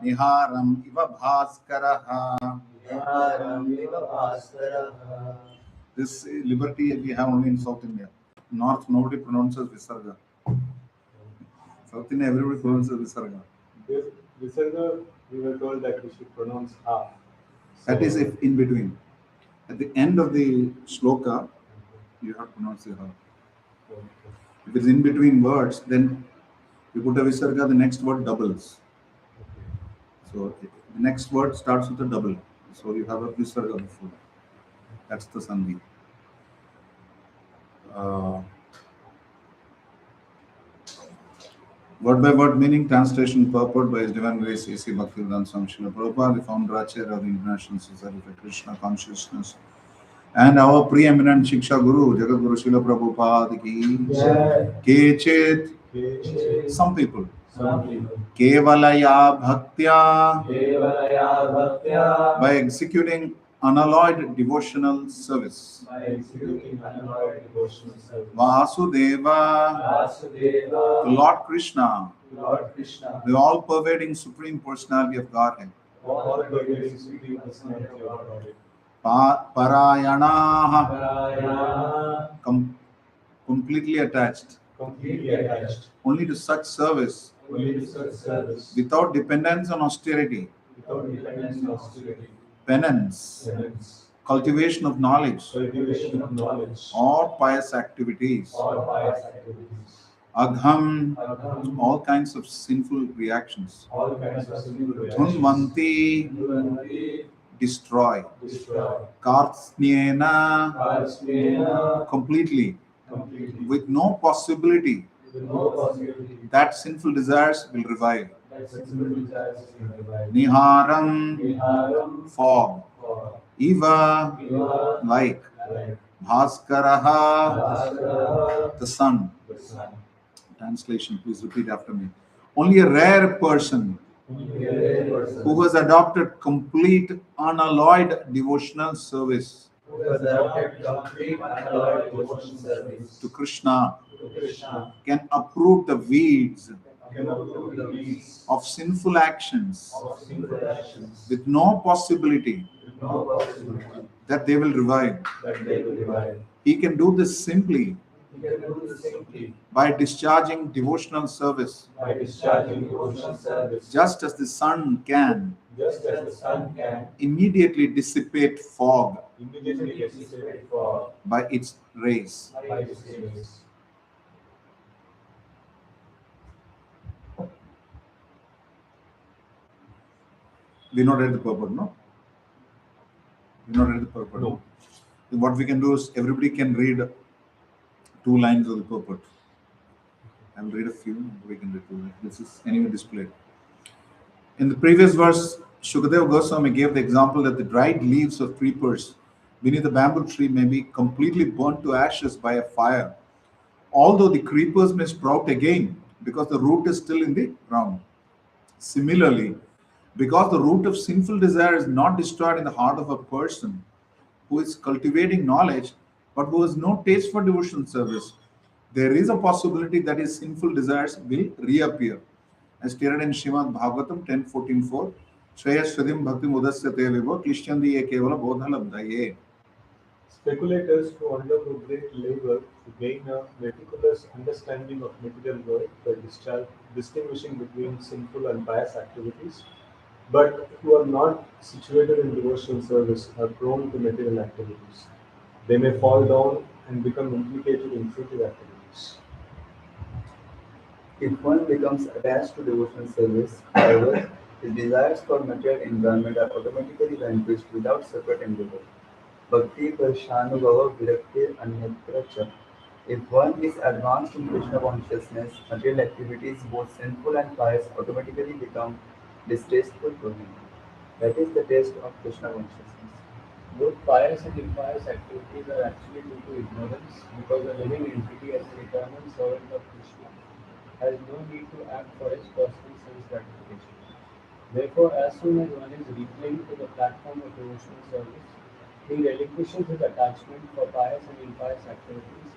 Niharam iva bhaskaraha. This liberty we have only in South India. North, nobody pronounces Visarga. South India, everybody pronounces Visarga. This Visarga, we were told that we should pronounce Ha. That is if in between. At the end of the shloka, you have to pronounce the Ha. If it's in between words, then you put a Visarga, the next word doubles. So the next word starts with a double. So you have a Visarga before. That's the Sandhi. Word by word meaning, translation, purport by His Divine Grace A.C. Bhaktivedanta Swami Srila Prabhupada, the founder chair of the International Society for Krishna Consciousness, and our preeminent Shiksha Guru, Jagat Guru Srila Prabhupada ki Kechit, some people, Kevalaya Bhaktya, by executing unalloyed devotional service. Vasudeva, the Lord Krishna, the all-pervading Supreme Personality of Godhead. Parayana, completely attached, only to such service, without dependence on austerity, penance, cultivation of knowledge, or pious activities. Agham, all kinds of sinful reactions. Dhunvanti, destroy. Kartsnyena, completely, with no possibility that sinful desires will revive. Niharam, fog. Eva, like. Bhaskaraha, the sun. Translation, please repeat after me. Only a rare person who has adopted complete unalloyed devotional service to Krishna can uproot the weeds of sinful actions with no possibility that they will revive. He can do this simply by discharging devotional service, just as the sun can immediately dissipate fog by its rays. We not read the purport, no? We not read the purport. No. What we can do is everybody can read 2 lines of the purport. I will read a few. We can read 2 lines. This is anyway displayed. In the previous verse, Shukadeva Goswami gave the example that the dried leaves of creepers beneath the bamboo tree may be completely burnt to ashes by a fire, although the creepers may sprout again because the root is still in the ground. Similarly, because the root of sinful desire is not destroyed in the heart of a person who is cultivating knowledge but who has no taste for devotional service, there is a possibility that his sinful desires will reappear. As stated in Srimad Bhagavatam 10.14.4, Shreya Shradim Bhaktim Udasyate Vivo Klishyandiye Kevala Bodhalabdaye. Speculators who undergo great labor to gain a meticulous understanding of material world by distinguishing between sinful and pious activities, but who are not situated in devotional service, are prone to material activities. They may fall down and become implicated in fruitive activities. If one becomes attached to devotional service, however, his desires for material enjoyment are automatically vanquished without separate endeavor. Bhakti Parshanubhava Viraktir Anyatra Cha. If one is advanced in Krishna consciousness, material activities, both sinful and pious, automatically become distasteful to him. That is the taste of Krishna consciousness. Both pious and impious activities are actually due to ignorance, because a living entity as an eternal servant of Krishna has no need to act for his personal sense gratification. Therefore, as soon as one is reclaimed to the platform of devotional service, he relinquishes his attachment for pious and impious activities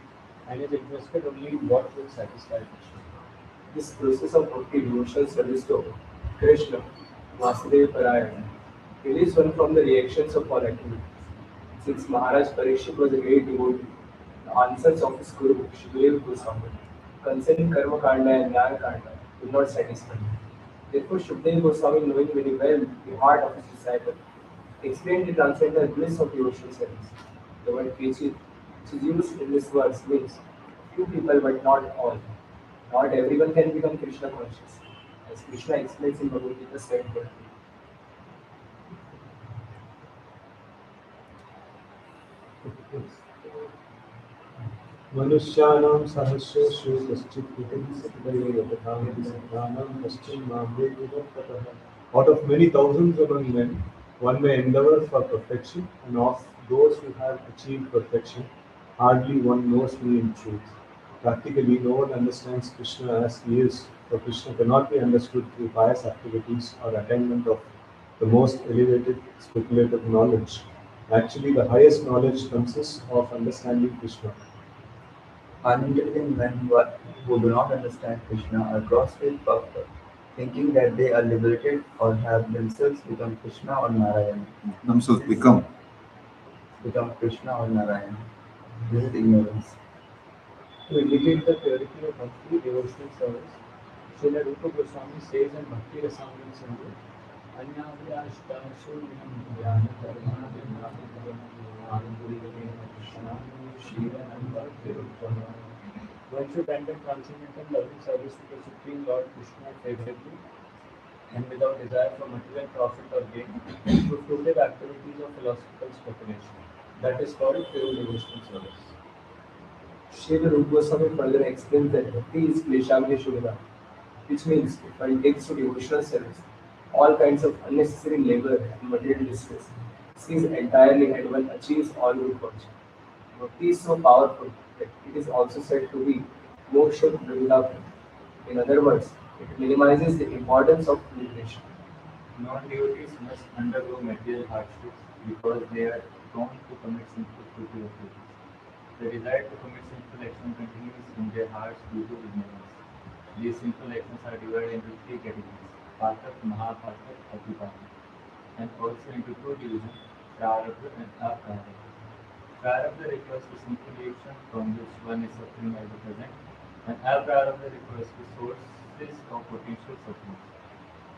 and is interested only in what will satisfy Krishna. This process of bhakti devotional service to Krishna, Vasudeva Parayana, release one from the reactions of all activities. Since Maharaj Parikshit was a great devotee, the answers of his Guru, Shukadeva Goswami, concerning Karma Kanda and Jnana Kanda, did not satisfy him. Therefore, Shukadeva Goswami, knowing very well the heart of his disciple, explained the transcendental bliss of devotional service. The word Krichi, which is used in this verse, means few people but not all. Not everyone can become Krishna conscious, as Krishna explains in Bhagavad Gita 7:20. मनुष्याणां सहस्रेषु कश्चित् कृतं सत्कर्मैः यथामति सिद्धानां कश्चिन् मामेति ततः. Out of many thousands among men, one may endeavor for perfection, and of those who have achieved perfection, hardly one knows me in truth. Practically, no one understands Krishna as he is, for Krishna cannot be understood through pious activities or attainment of the most elevated speculative knowledge. Actually, the highest knowledge consists of understanding Krishna. Unintelligent men who do not understand Krishna are grossly puffed up, thinking that they are liberated or have themselves become Krishna or Narayana. Themselves become. Become Krishna or Narayana. This is ignorance. To indicate the purity of bhakti devotional service, Srila Rupa Goswami says in Bhakti Rasamrita Sindhu, Anyāvyāshtāshu vinam dhyāna karma vinam Krishna Shivananda Tiruttama. One should render transcendental loving service to the Supreme Lord Krishna favorably and without desire for material profit or gain through fruitive activities of philosophical speculation. That is called pure devotional service. Srila Rupa Goswami further explains that bhakti is kleshavya shubhana, which means if one takes to devotional service all kinds of unnecessary labor and material distress, cease entirely and one achieves all good fortune. Bhakti is so powerful that it is also said to be moksha vrindavan. In other words, it minimizes the importance of liberation. Non-devotees must undergo material hardships because they are prone to commit sinful fruitive activities. The desire to commit sinful action continues in their hearts due to ignorance. These sinful actions are divided into three categories: Patak, Mahapatak, Atipatak, and also into two divisions: Prarabdha and Aprarabdha. Prarabdha refers to sinful action from which one is suffering at the present, and Aprarabdha refers to sources of potential suffering.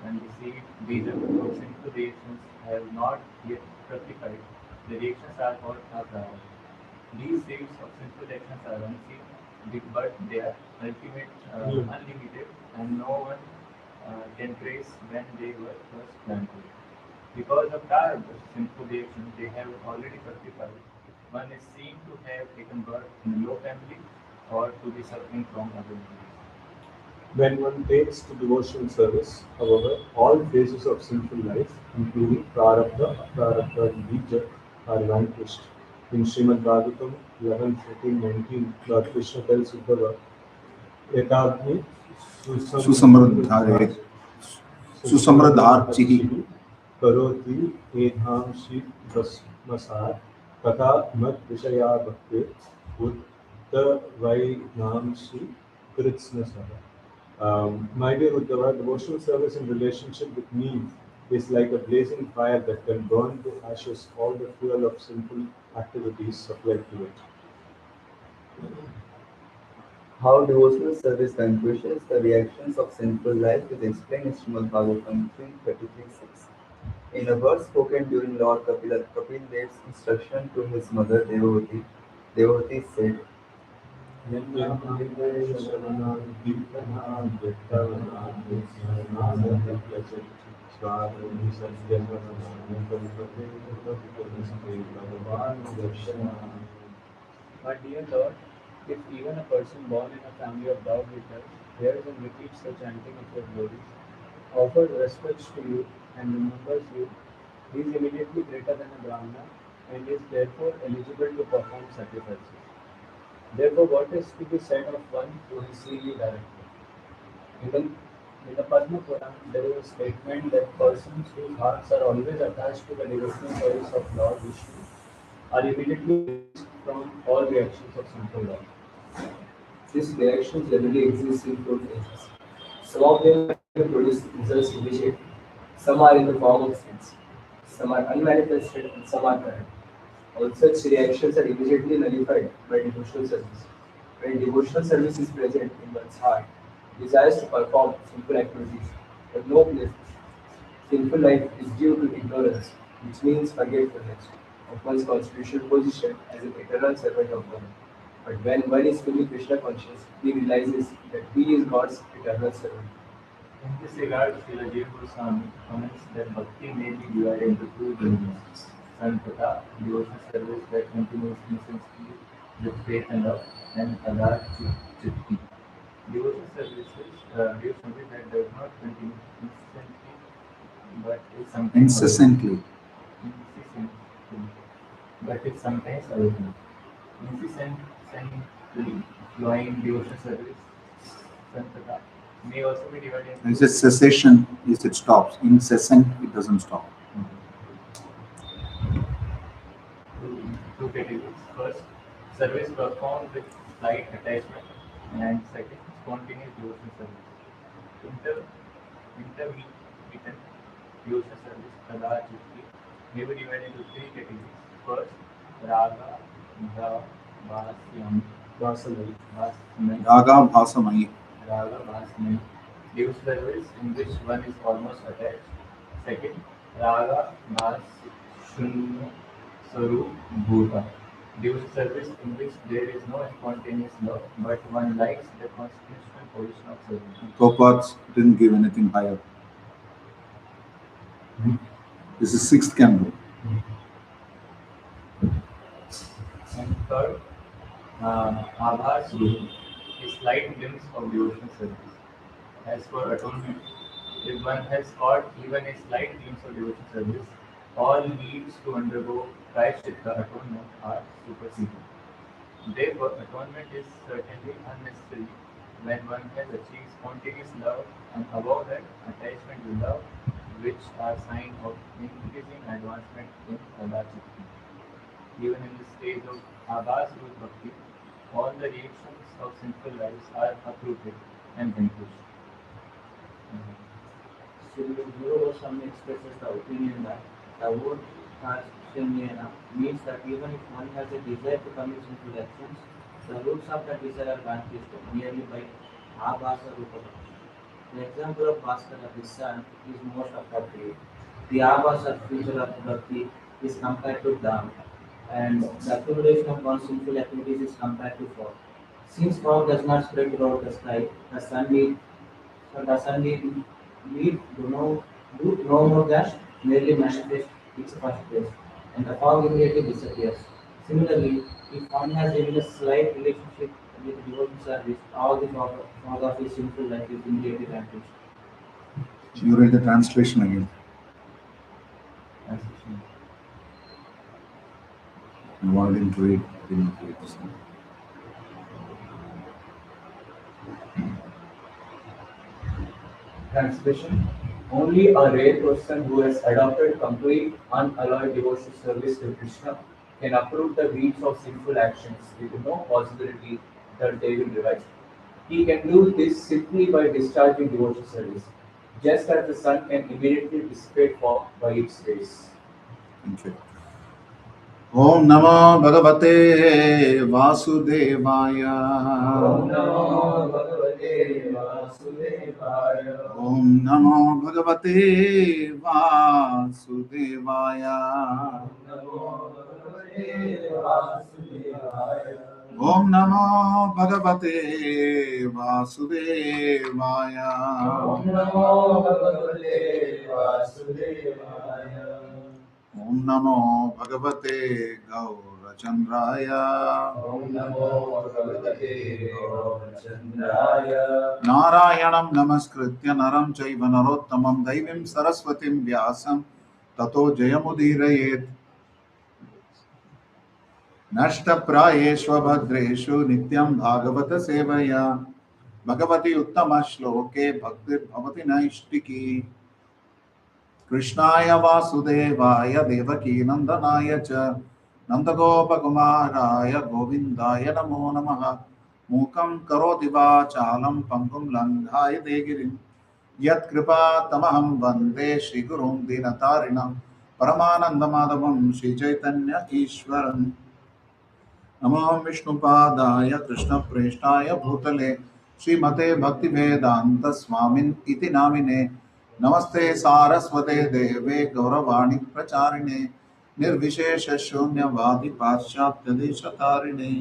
When the seed reason of sinful reactions have not yet fructified, the reactions are called aprarabdha. These seeds of sinful actions are unseen, but they are unlimited, and no one can trace when they were first planted. Because of prarabdha, sinful reactions, they have already fructified. One is seen to have taken birth in a low family or to be suffering from other diseases. When one takes to devotional service, however, all phases of sinful life, including prarabdha, aprarabdha, and bija, are vanquished. In Srimad Bhagavatam 11, 14, 19, Lord Krishna tells Uddhava, Etagni Susamradhare. Susamradharchihi. karoti edhamshi basmasar तथा मत विषया भक्ति उद्ध vainamshi kritsnasara. My dear Uddhava, devotional service in relationship with me is like a blazing fire that can burn to ashes all the fuel of sinful activities supplied to it. How devotional service vanquishes the reactions of sinful life is explained in Srimad Bhagavatam 3:33-6. In a verse spoken during Lord Kapil Dev's instruction to his mother Devavati, Devavati said, My dear Lord, if even a person born in a family of dog eaters hears and repeats the chanting of your glories, offers respects to you and remembers you, he is immediately greater than a Brahmana and is therefore eligible to perform sacrifices. Therefore, what is to be said of one who has seen you directly? Even in the Padma Puran, there is a statement that persons whose hearts are always attached to the devotional service of Lord Vishnu are immediately released from all reactions of sinful life. These reactions generally exist in two phases. Some of them produce results immediately. Some are in the form of seeds. Some are unmanifested and some are current. All such reactions are immediately nullified by devotional service. When devotional service is present in one's heart, desires to perform simple activities, but no place. Sinful life is due to ignorance, which means forgetfulness of one's constitutional position as an eternal servant of God. But when one is fully Krishna conscious, he realizes that he is God's eternal servant. In this regard, Srila Jiva Goswami comments that bhakti may be divided into two domains: Santata, devotional service that continues incessantly with faith and love, and Adar Chitti, devotional service that does not continue incessantly but is sometimes Incessantly. incessantly, but is sometimes available. Incessantly flowing devotional service, Santata, may also be divided It's into a cessation is it stops. Incessant, it doesn't stop. two categories. First, service performed with slight attachment, and second, spontaneous devotional service. Intermittent devotional service, Kada Chitti, may be divided into three categories. First, Raga, Dha, Vasyam, Vasanai. Vasmai, Raga Bhasamai. Raga, Vasmai, devotional service in which one is almost attached. Second, Raga, Vas, Shunya, Saru, Bhuta, devotional service in which there is no spontaneous love, but one likes the constitutional position of service. Prabhupada didn't give anything higher. This is sixth candle. And third, Abhas Guru, a slight glimpse of devotional service. As for atonement, if one has caught even a slight glimpse of devotional service, all needs to undergo Prayaschitta atonement are superseded. Therefore, atonement is certainly unnecessary when one has achieved spontaneous love and above that, attachment to love, which are signs of increasing advancement in Adachikti. Even in the stage of Abhas Root Bhakti, all the reactions of sinful lives are uprooted and vanquished. Srila Jiva Goswami expresses the opinion that the word Kashyamyana means that even if one has a desire to commit sinful actions, the roots of the desire are vanquished merely by Abhasa Rupa Bhakti. The example of Bhaskara, the sun, is most appropriate. The Abhasa feature of Bhakti is compared to Dham, and the accumulation of one's sinful activities is compared to fog. Since fog does not spread throughout the sky, the sun need do no more than merely manifest its first place, and the fog immediately disappears. Similarly, if one has even a slight relationship with devotional service, all the fog of his sinful life is immediately vanquished. You read the translation again. Translation. I wanted him to read. Didn't read this one. Translation: only a rare person who has adopted complete unalloyed devotional service to Krishna can uproot the weeds of sinful actions with no possibility that they will revive. He can do this simply by discharging devotional service, just as the sun can immediately dissipate fog by its rays. Thank you. Om Namo Bhagavate Vasudevaya. Om Namo Bhagavate Vasudevaya. Om Namo Bhagavate Vasudevaya. Namo Bhagavate Vasudevaya. Om Namo Bhagavate Vasudevaya. Om Namo Bhagavate Vasudevaya. Om Namo Bhagavate Gaurachandraya. Om Namo Bhagavate Gaurachandraya. Narayanam Namaskritya Naram Chaiva Narottamam Daivim Saraswatim Vyasam Tato Jayamudhirayet. Nashtaprayeshva Bhadreshu Nityam Bhagavata Sevaya Bhagavati Uttama Shloke Bhaktir Bhavati Naishtiki Krishnaya Vasudevaya Devaki Nandanaya Cha Nandagopakumaraya Govindaya Namo Namaha मूकं करोति वाचालं पङ्गुं लङ्घायते गिरिं यत्कृपातमहं वन्दे श्रीगुरुं दीनतारिणं परमानन्दमाधवं श्रीचैतन्य ईश्वरम् नमो विष्णुपादाय कृष्णप्रेष्ठाय भूतले श्रीमते भक्तिवेदान्त स्वामिन् इति नामिने नमस्ते सारस्वते देवे गौरवाणी प्रचारिणे निर्विशेष शून्यवादी पाश्चात्य देशतारिणे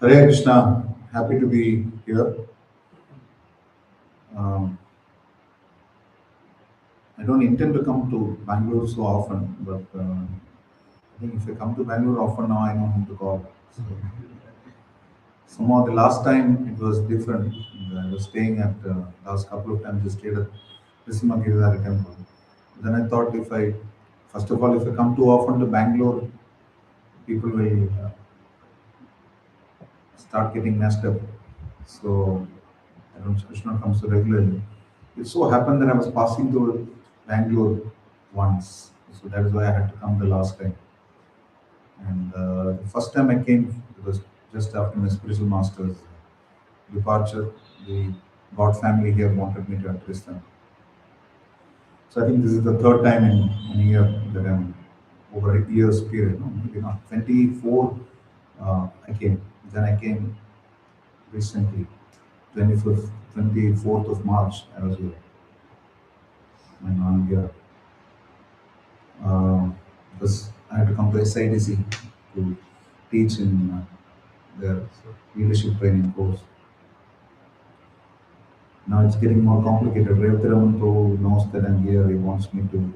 Hare Krishna, happy to be here. Um, I don't intend to come to Bangalore so often, but I think if I come to Bangalore often now, I know whom to call. So, somehow the last time it was different. I was staying at last couple of times I stayed at Rishi temple. Then I thought first of all, if I come too often to Bangalore, people will start getting messed up. So I should not come so regularly. It so happened that I was passing through Bangalore once, so that is why I had to come the last time. And the first time I came, it was just after my spiritual master's departure. The God family here wanted me to address them. So I think this is the third time in a year that I'm over a year's period. No, maybe not. 24 I came. Then I came recently, 25th, 24th of March, I was here. And now I'm here. Because I had to come to SIDC to teach in their leadership training course. Now it's getting more complicated. Revtiraman Prabhu knows that I'm here. He wants me to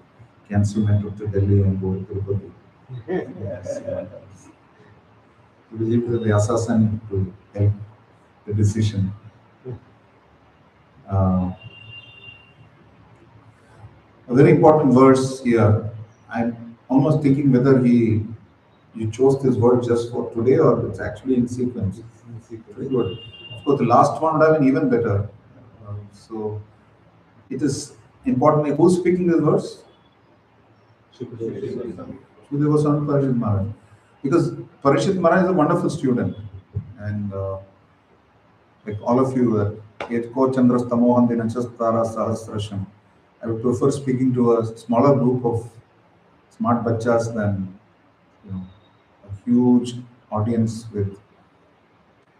cancel my trip to Delhi and go to Tirupati. Yes. To visit the assassin to help the decision. A very important verse here. I'm almost thinking whether you chose this word just for today or it's actually in sequence. Very good. Of course, the last one would have been even better. So it is important. Who's speaking this verse? Shukadeva son Parishit Maharaj. Because Parishit Maharaj is a wonderful student. And like all of you, Etko Chandras Tamohan Dinachastara Sahasrasham. I would prefer speaking to a smaller group of smart bachas than a huge audience with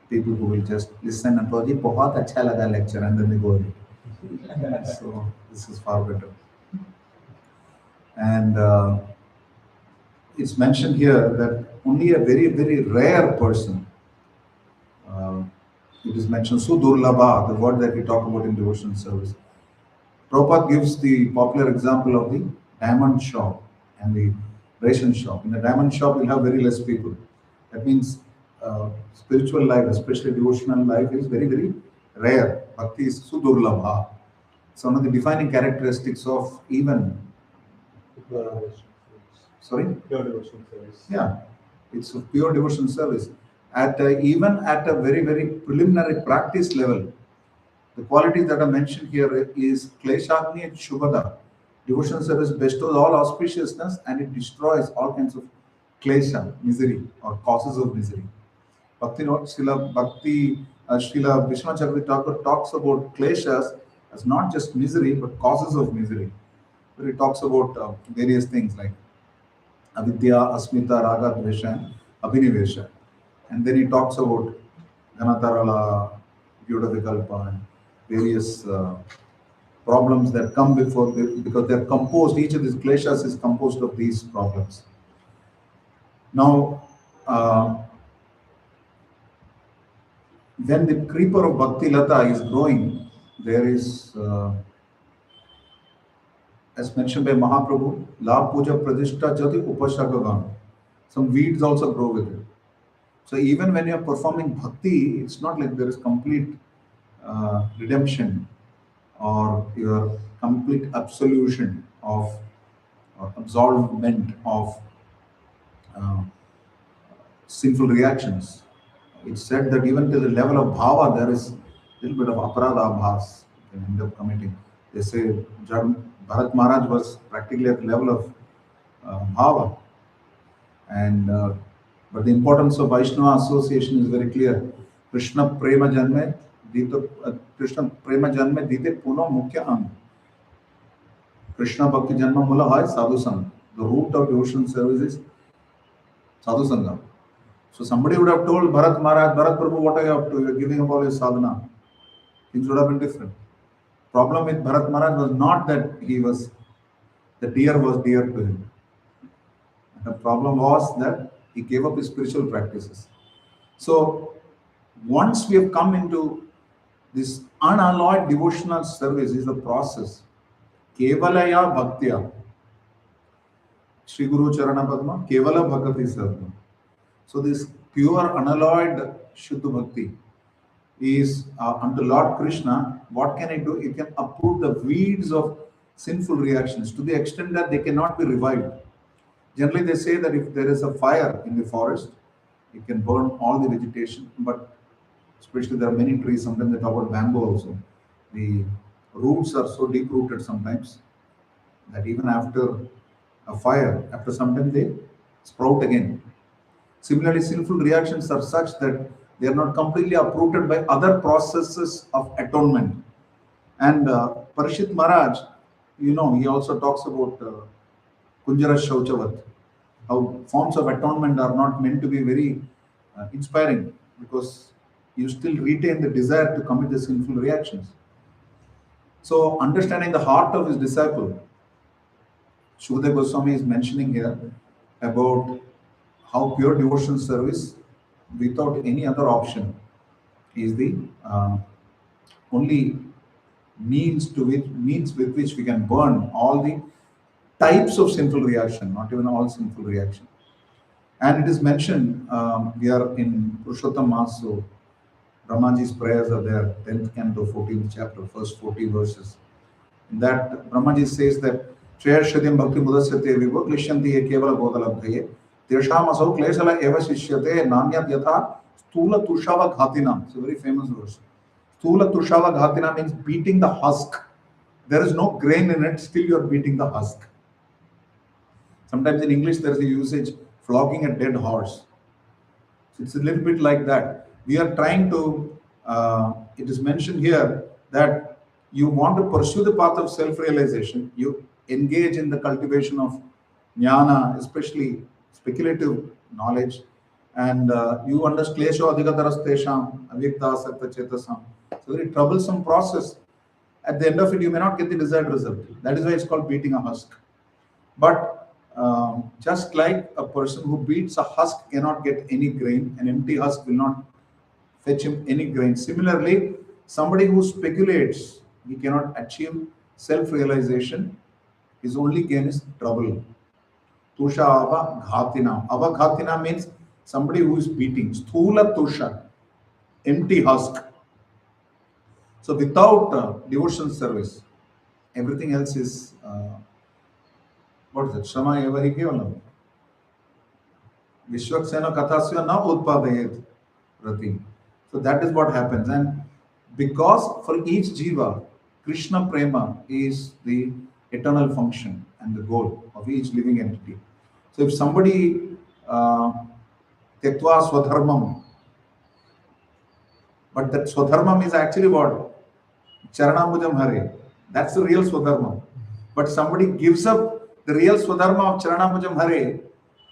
people who will just listen and go, "Ji, बहुत अच्छा लगा lecture," and then they go away. So this is far better. And it's mentioned here that only a very, very rare person, it is mentioned, Sudurlabha, the word that we talk about in devotional service. Prabhupada gives the popular example of the diamond shop and the ration shop. In the diamond shop, you'll have very less people. That means spiritual life, especially devotional life, is very, very rare. Bhakti is Sudurlabha. It's one of the defining characteristics of even. Sorry? Pure devotion service. Yeah, it's a pure devotion service. Even at a very, very preliminary practice level, the qualities that are mentioned here is Kleshagni and Shubhada. Devotion service bestows all auspiciousness and it destroys all kinds of klesha, misery, or causes of misery. Srila Vishnu Chakravarti Thakur talks about kleshas as not just misery but causes of misery. Where he talks about various things like avidya, asmita, raga, dvesha, and abhinivesha. And then he talks about Ganatarala, Vyudavikalpa, and various problems that come before because they're composed, each of these kleshas is composed of these problems. Now, when the creeper of Bhakti Lata is growing, there is, as mentioned by Mahaprabhu, La Puja Pradishta Jati Upashakagan. Some weeds also grow with it. So even when you're performing bhakti, it's not like there is complete redemption or your complete absolution. of absolvement of uh, sinful reactions. It's said that even to the level of bhava, there is a little bit of aparadha bhas you can end up committing. They say Bharat Maharaj was practically at the level of bhava, and but the importance of Vaishnava association is very clear. Krishna prema janme dito Krishna prema janme dite puno mukhya ang. Krishna bhakti janma mula hai sadhu sangha. The root of devotional service is sadhu sangha. So somebody would have told Bharat Maharaj, Bharat Prabhu, what are you up to? You are giving up all your sadhana. Things would have been different. Problem with Bharat Maharaj was not that the deer was dear to him. The problem was that he gave up his spiritual practices. So once we have come into this unalloyed devotional service is the process. Kevalaya bhaktya. Shri Guru Charana Padma, Kevala Bhakati Sarva. So this pure unalloyed Shuddha Bhakti is unto Lord Krishna. What can it do? It can uproot the weeds of sinful reactions to the extent that they cannot be revived. Generally, they say that if there is a fire in the forest, it can burn all the vegetation, but especially there are many trees, sometimes they talk about bamboo also. The roots are so deep rooted sometimes that even after a fire, after some time they sprout again. Similarly, sinful reactions are such that they are not completely uprooted by other processes of atonement. And Parishit Maharaj, he also talks about Kunjara Shauchavat, how forms of atonement are not meant to be very inspiring because you still retain the desire to commit the sinful reactions. So, understanding the heart of his disciple, Shukadeva Goswami is mentioning here about how pure devotional service without any other option is the only means with which we can burn all the types of sinful reaction, not even all sinful reaction. And it is mentioned, we are in Purushottam Mass, so Brahmaji's prayers are there, 10th canto, 14th chapter, first 40 verses. In that, Brahmaji says that Trayashadyam Bhakti Mudasate Vivo Klishyanti Kevala Bodalabhaye Tesham Asau Klesala Eva Shishyate Nanya Yatha Stula Tushava Ghatina. It's a very famous verse. Stula Tushava Ghatina means beating the husk. There is no grain in it, still you are beating the husk. Sometimes in English there is a usage, flogging a dead horse. So it's a little bit like that. We are trying to, it is mentioned here that you want to pursue the path of self-realization, you engage in the cultivation of jnana, especially speculative knowledge, and you understand klesho adhikataras tesham avyakta asakta chetasam. It's a very troublesome process. At the end of it, you may not get the desired result. That is why it's called beating a husk. But just like a person who beats a husk cannot get any grain, an empty husk will not fetch him any grain. Similarly, somebody who speculates, he cannot achieve self-realization. His only gain is trouble. Tusha ava ghatina. Ava ghatina means somebody who is beating. Sthula tusha, empty husk. So without devotional service, everything else is what is it? Shama eva hi kevalam. Vishwaksena kathasya na utpadayet rati. So that is what happens. And because for each jiva, Krishna prema is the eternal function and the goal of each living entity. So if somebody tektva swadharmam, but that swadharmam is actually what? Charanambujam Hare. That's the real swadharmam. But somebody gives up the real swadharma of Charanambujam Hare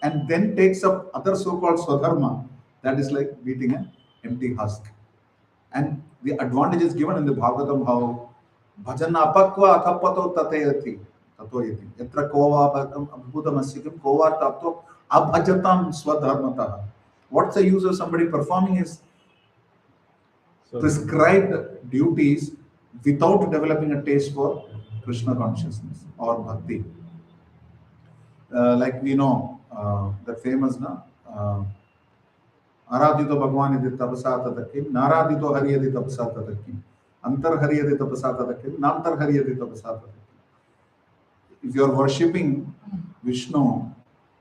and then takes up other so-called swadharma, that is like beating an empty husk. And the advantage is given in the Bhagavatam how bhajana apakva athapato tatayati tatoyati yatra kova abhudam asikim kova tapto abhajatam swadharmataha. What's the use of somebody performing his prescribed duties without developing a taste for Krishna consciousness or bhakti? Like we know that famous Aradhito Bhagwan yadi tapasa tatakim, Naradhito Hari yadi tapasa tatakim, Antar Hari yadi tapasa tatakim, Nantar Hari yadi tapasa tatakim. if you are worshipping Vishnu,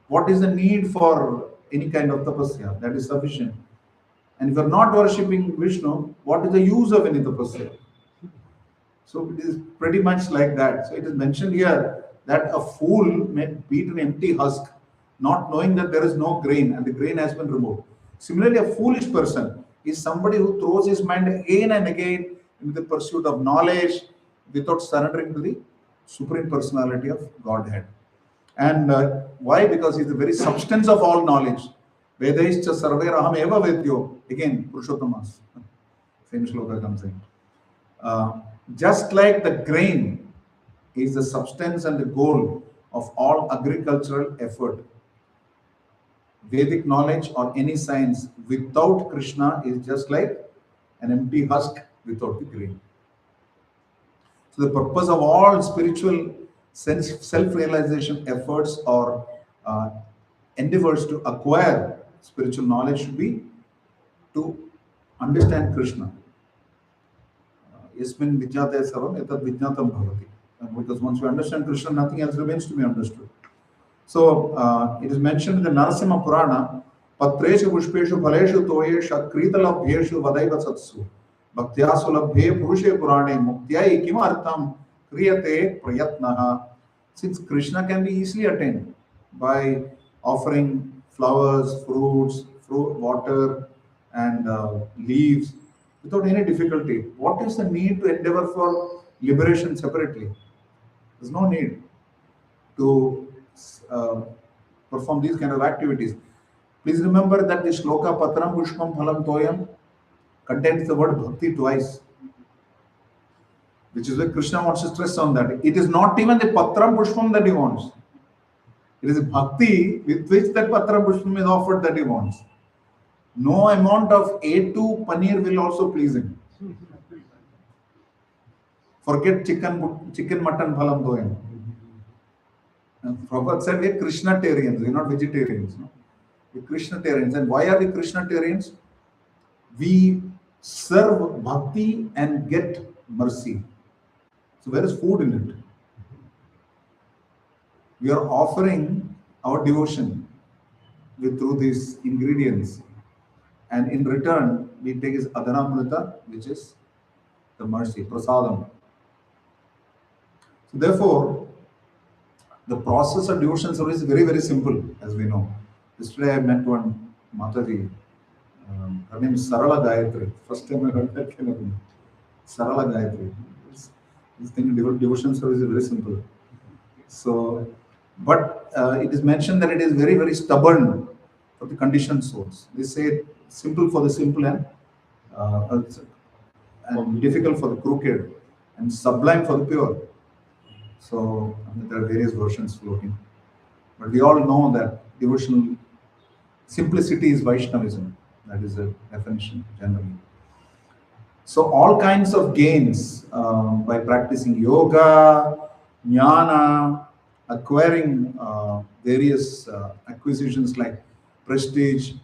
what is the need for any kind of tapasya? That is sufficient. And if you are not worshipping Vishnu, what is the use of any tapasya? So it is pretty much like that. So it is mentioned here that a fool may beat an empty husk, not knowing that there is no grain and the grain has been removed. Similarly, a foolish person is somebody who throws his mind again and again in the pursuit of knowledge without surrendering to the Supreme Personality of Godhead. And why? Because he is the very substance of all knowledge. Vedaischa sarve raham eva vedyo. Again, Purushottamas. Same shloka comes in. Just like the grain is the substance and the goal of all agricultural effort, Vedic knowledge or any science without Krishna is just like an empty husk without the grain. So the purpose of all spiritual self-realization efforts or endeavors to acquire spiritual knowledge should be to understand Krishna. Yasmin vijnate sarvam etat vijnatam bhavati. Because once you understand Krishna, nothing else remains to be understood. So it is mentioned in the Narasimha Purana, Patreshu Pushpeshu Phaleshu Toyesha Kritalabhyeshu Vadaiva Satsu Bhaktya Sulabhe Purushe Purane Muktyai Kimartham Kriyate Prayatnaha. Since Krishna can be easily attained by offering flowers, fruits, water, and leaves without any difficulty, what is the need to endeavor for liberation separately? There's no need to perform these kind of activities. Please remember that the shloka Patram Pushpam Phalam Toyam contains the word bhakti twice, which is why Krishna wants to stress on that. It is not even the Patram Pushpam that he wants. It is bhakti with which that Patram Pushpam is offered that he wants. No amount of A2 paneer will also please him. Forget chicken, mutton, phalam doyam. Prabhupada said we're Krishnatarians, we're not vegetarians. No? We're Krishnatarians. And why are we Krishnatarians? We serve bhakti and get mercy. So where is food in it? We are offering our devotion through these ingredients. And in return, we take his adhanamrita, which is the mercy, prasadam. So therefore, the process of devotion service is very, very simple, as we know. Yesterday I met one Mataji. Her name is Sarala Gayatri. First time I heard that kind of name. Sarala Gayatri. This thing, devotion service is very simple. So, but it is mentioned that it is very, very stubborn for the conditioned souls. They say simple for the simple and difficult for the crooked and sublime for the pure. So there are various versions floating. But we all know that devotional simplicity is Vaishnavism. That is the definition generally. So all kinds of gains by practicing yoga, jnana, acquiring various acquisitions like prestige,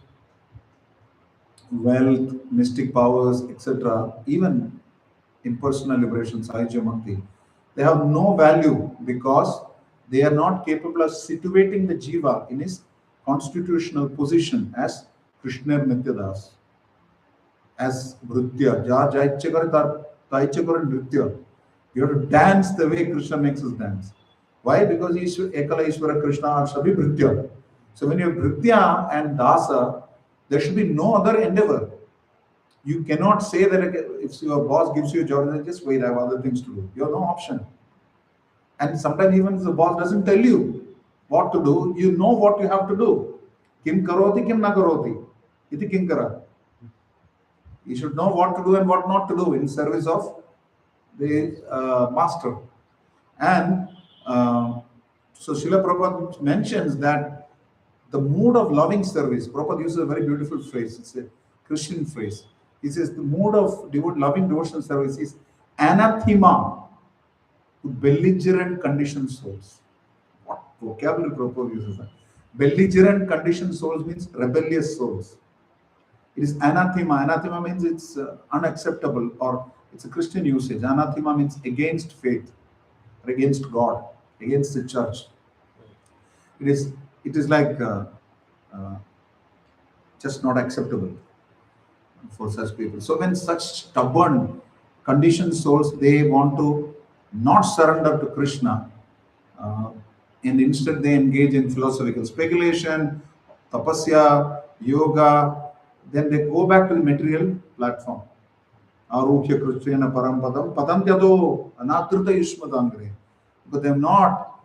wealth, mystic powers, etc., even impersonal liberation, Sahajya Mukti, they have no value because they are not capable of situating the jiva in his constitutional position as Krishna Nityadas, as Vritya. You have to dance the way Krishna makes us dance. Why? Because Ekala Ishvara Krishna are Shabi Vritya. So when you have Vritya and Dasa, there should be no other endeavor. You cannot say that if your boss gives you a job, then just wait, I have other things to do. You have no option. And sometimes even if the boss doesn't tell you what to do, you know what you have to do. Kim karoti, kim na karoti. Iti kinkara. You should know what to do and what not to do in service of the master. And so Srila Prabhupada mentions that the mood of loving service, Prabhupada uses a very beautiful phrase, it's a Christian phrase. He says the mood of loving devotional service is anathema to belligerent conditioned souls. What vocabulary Prabhupada uses? Belligerent conditioned souls means rebellious souls. It is anathema. Anathema means it's unacceptable, or it's a Christian usage. Anathema means against faith or against God. against the church. It is like uh, just not acceptable for such people. So when such stubborn, conditioned souls, they want to not surrender to Krishna, uh, and instead they engage in philosophical speculation, tapasya, yoga, then they go back to the material platform. Arukya Krishna Parampadam, Padam Yado, Anakrita Yushmadangre. But they have not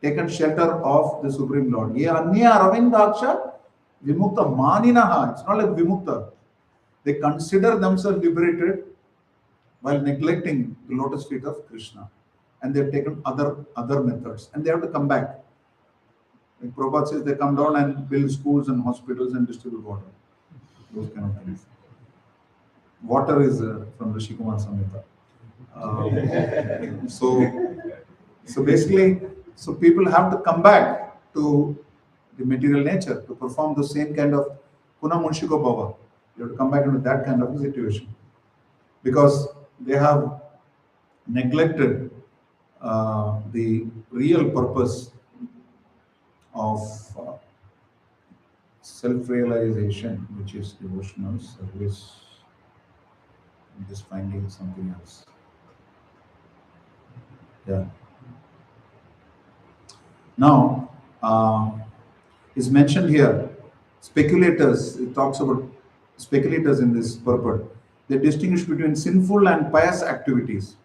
taken shelter of the Supreme Lord. Ye Anya Aravindaksha Vimukta Maninaha. It's not like Vimukta. They consider themselves liberated while neglecting the lotus feet of Krishna. And they've taken other methods. And they have to come back. Like Prabhupada says, they come down and build schools and hospitals and distribute water. Those kind of things. Water is from Rishi Kumar Samhita. So basically, so people have to come back to the material nature to perform the same kind of Puna Munshiko Bhava. You have to come back into that kind of situation because they have neglected the real purpose of self-realization, which is devotional service. I'm just finding something else. Yeah. Now, is mentioned here, speculators, it talks about speculators in this purport. They distinguish between sinful and pious activities.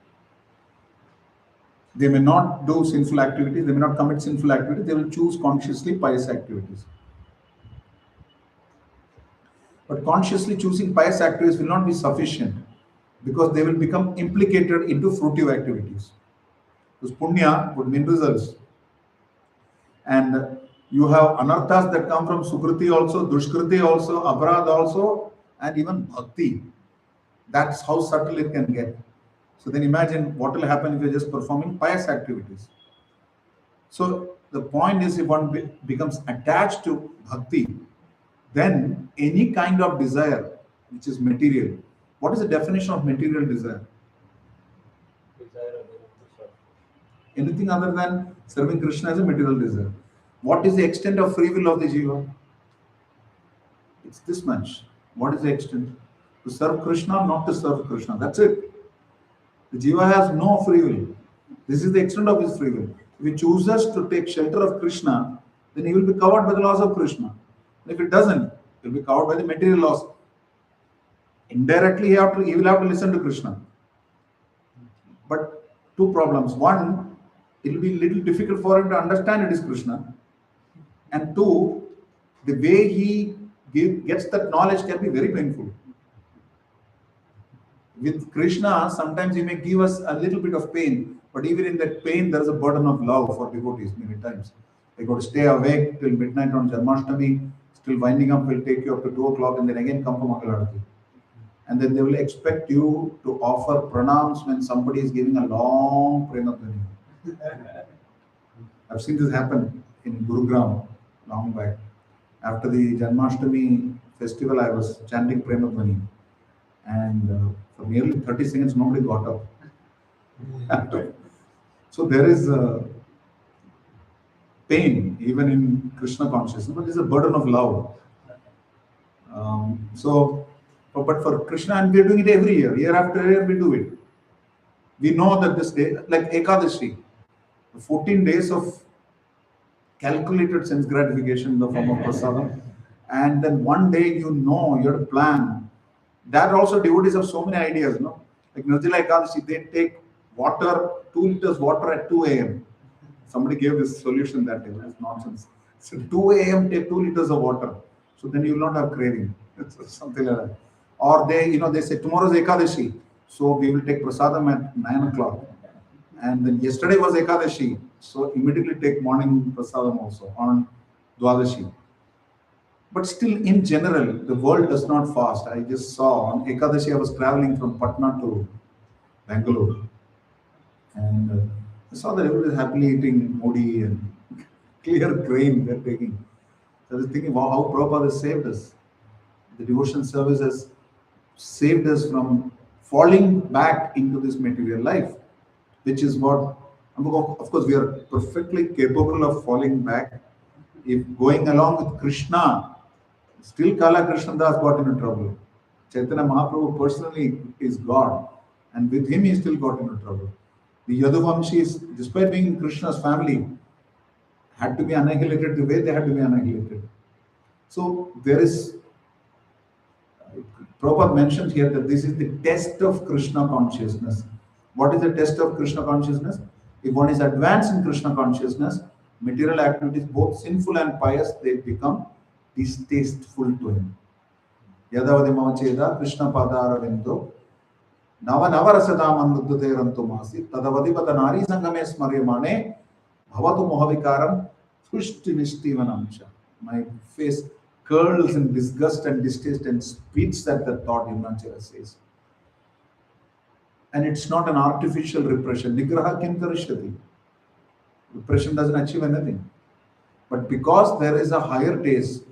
They may not do sinful activities, they may not commit sinful activities, they will choose consciously pious activities. But consciously choosing pious activities will not be sufficient because they will become implicated into fruitive activities. Because punya would mean results. And you have anarthas that come from sukriti also, dushkriti also, aparad also, and even bhakti. That's how subtle it can get. So then imagine what will happen if you're just performing pious activities. So the point is, if one becomes attached to bhakti, then any kind of desire which is material. What is the definition of material desire? Desire other than to serve. Anything other than serving Krishna is a material desire. What is the extent of free will of the jiva? It's this much. What is the extent? To serve Krishna, not to serve Krishna. That's it. The jiva has no free will. This is the extent of his free will. If he chooses to take shelter of Krishna, then he will be covered by the laws of Krishna. And if it doesn't, he will be covered by the material laws. Indirectly, he will have to listen to Krishna. But two problems. One, it will be a little difficult for him to understand it is Krishna. And two, the way he gets that knowledge can be very painful. With Krishna, sometimes he may give us a little bit of pain, but even in that pain, there is a burden of love for devotees many times. They got to stay awake till midnight on Janmashtami, still winding up will take you up to 2 o'clock and then again come for Mangalarati. And then they will expect you to offer pranams when somebody is giving a long Premadhvani. I've seen this happen in Gurugram long back. After the Janmashtami festival, I was chanting Premadhvani. And for nearly 30 seconds, nobody got up. So there is pain even in Krishna consciousness, but there's a burden of love. But for Krishna, and we're doing it every year after year, we do it. We know that this day, like Ekadashi, 14 days of calculated sense gratification in the form of prasadam, and then one day you have to plan. That also devotees have so many ideas, no? Like Nirjala Ekadashi, they take water, 2 liters water at 2 a.m. Somebody gave this solution that day. That's nonsense. So 2 a.m. take 2 liters of water. So then you will not have craving. It's something like that. Or they say tomorrow is Ekadashi. So we will take prasadam at 9 o'clock. And then yesterday was Ekadashi. So immediately take morning prasadam also on Dwadashi. But still, in general, the world does not fast. I just saw on Ekadashi, I was traveling from Patna to Bangalore. And I saw that everybody is happily eating modi and clear grain they're taking. So I was thinking, wow, how Prabhupada has saved us. The devotion service has saved us from falling back into this material life, which is what Of course, we are perfectly capable of falling back. If going along with Krishna, still Kala Krishna Das got into trouble. Chaitanya Mahaprabhu personally is God, and with him he still got into trouble. The Yaduvamshis, despite being in Krishna's family, had to be annihilated the way they had to be annihilated. So there is, Prabhupada mentioned here that this is the test of Krishna consciousness. What is the test of Krishna consciousness? If one is advanced in Krishna consciousness, material activities, both sinful and pious, they become distasteful to him. Yadavadi Mavacheda, Krishna Padara Vindo, Nava Navarasadam Anudhaterantumasi, Tadavadi Patanari Sangame Smaryamane, Bhavatu Mohavikaram, Pushti Nishtivanamcha. My face curls in disgust and distaste and spits at the thought, Himachara says. And it's not an artificial repression. Nigraha kim karishyati. Repression doesn't achieve anything. But because there is a higher taste,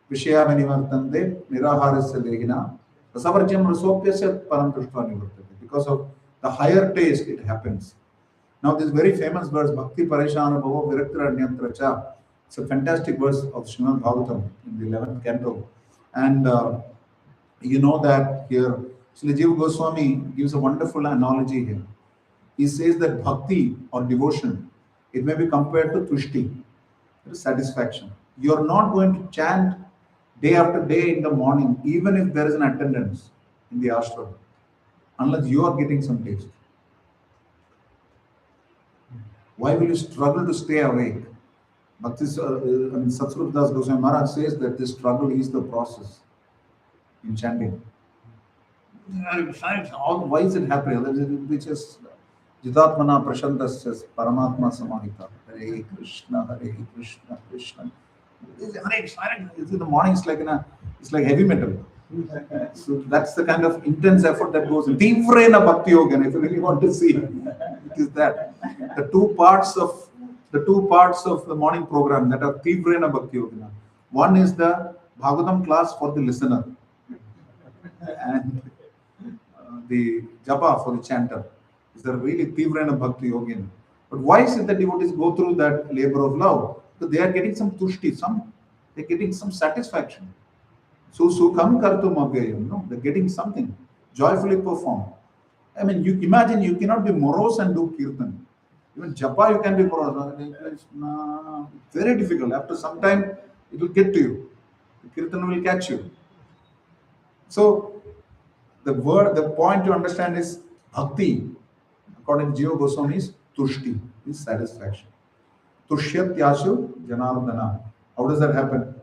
Vishaya Manivartande, Niraharasya Dehina, Rasavarjam Rasopyasya Paramtushva Nivartate. Because of the higher taste, it happens. Now, this very famous verse, Bhakti Parishana Bhava Viraktara Nyantracha, it's a fantastic verse of Srimad Bhagavatam in the 11th canto. And you know that here, Srila Jiva Goswami gives a wonderful analogy here. He says that bhakti or devotion, it may be compared to tushti, satisfaction. You're not going to chant day after day in the morning, even if there is an attendance in the ashram, unless you are getting some taste. Why will you struggle to stay awake? But this, Satsrup Das Goswami Maharaj says that this struggle is the process in chanting. Why is it happening? Which is Jitatmana Prashantasya Paramatma Samahita. Hare Krishna, Krishna. In the morning, it's like heavy metal. So that's the kind of intense effort that goes in. Tivrena Bhakti Yoga, if you really want to see, it is that. The two parts of the morning program that are Tivrena Bhakti Yoga. One is the Bhagavatam class for the listener, and the japa for the chanter. Is a really Tivrena Bhakti Yogin. But why is it that devotees go through that labor of love? Because they are getting some tushti, they're getting some satisfaction. So sukham kartum abhyayam, no? They're getting something, joyfully perform. I mean, you imagine you cannot be morose and do kirtan. Even japa you can be morose. It's very difficult. After some time, it will get to you. The kirtan will catch you. So the point to understand is bhakti, according to Jiva Goswami, is tushti, is satisfaction. Tushyat yashu janardana. How does that happen?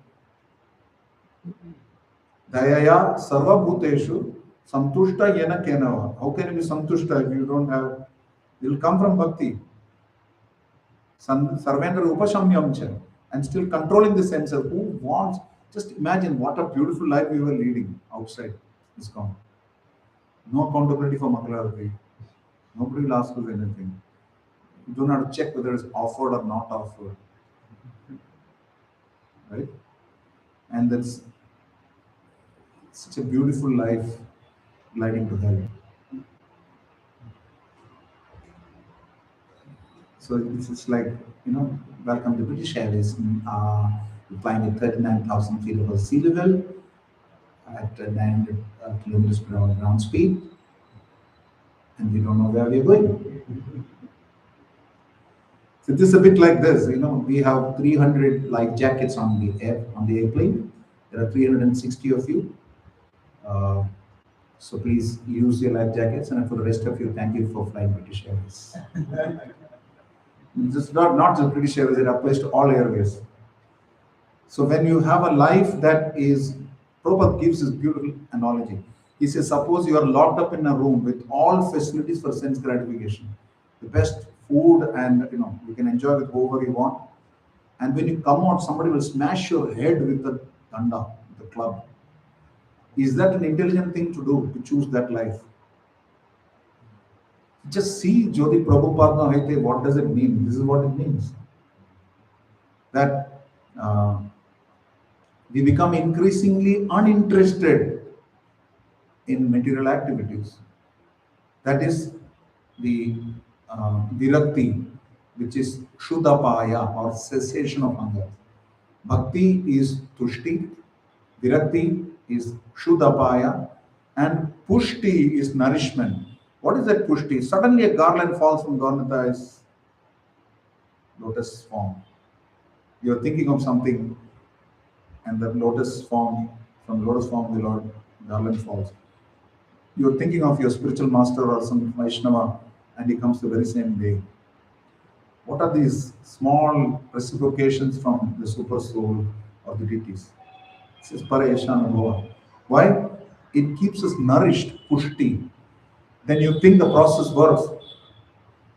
Dayaya sarva bhuteshu santushta yena kenava. How can you be santushta if you don't have? It will come from bhakti. Sarvendra upashamyamcha. And still controlling the senses. Who wants? Just imagine what a beautiful life we were leading outside this gone. No accountability for Mangalarati. Nobody will ask us anything. You don't have to check whether it's offered or not offered. Right? And that's such a beautiful life gliding to heaven. So it's like, welcome to British Airways. We're flying at 39,000 feet above sea level at 900 kilometers per hour ground speed. And we don't know where we are going. So this is a bit like this, we have 300 life jackets on the airplane. There are 360 of you. So please use your life jackets, and for the rest of you, thank you for flying British Airways. It's not just British Airways, it applies to all airways. So when you have a life that is, Prabhupada gives this beautiful analogy. He says, suppose you are locked up in a room with all facilities for sense gratification, the best food, and you can enjoy with whoever you want. And when you come out, somebody will smash your head with the danda, the club. Is that an intelligent thing to do, to choose that life? Just see Jyoti Prabhupada Haite, what does it mean? This is what it means. That we become increasingly uninterested in material activities. That is the virakti, which is Shuddhapaya or cessation of hunger. Bhakti is Tushti, Virakti is Shuddhapaya, and Pushti is nourishment. What is that Pushti? Suddenly a garland falls from Gaunata's lotus form. You're thinking of something, and that lotus form, from lotus form, the Lord garland falls. You're thinking of your spiritual master or some Vaishnava, and he comes the very same day. What are these small reciprocations from the super soul or the deities? This is Parayashanubhava. Why? It keeps us nourished, pushti. Then you think the process works.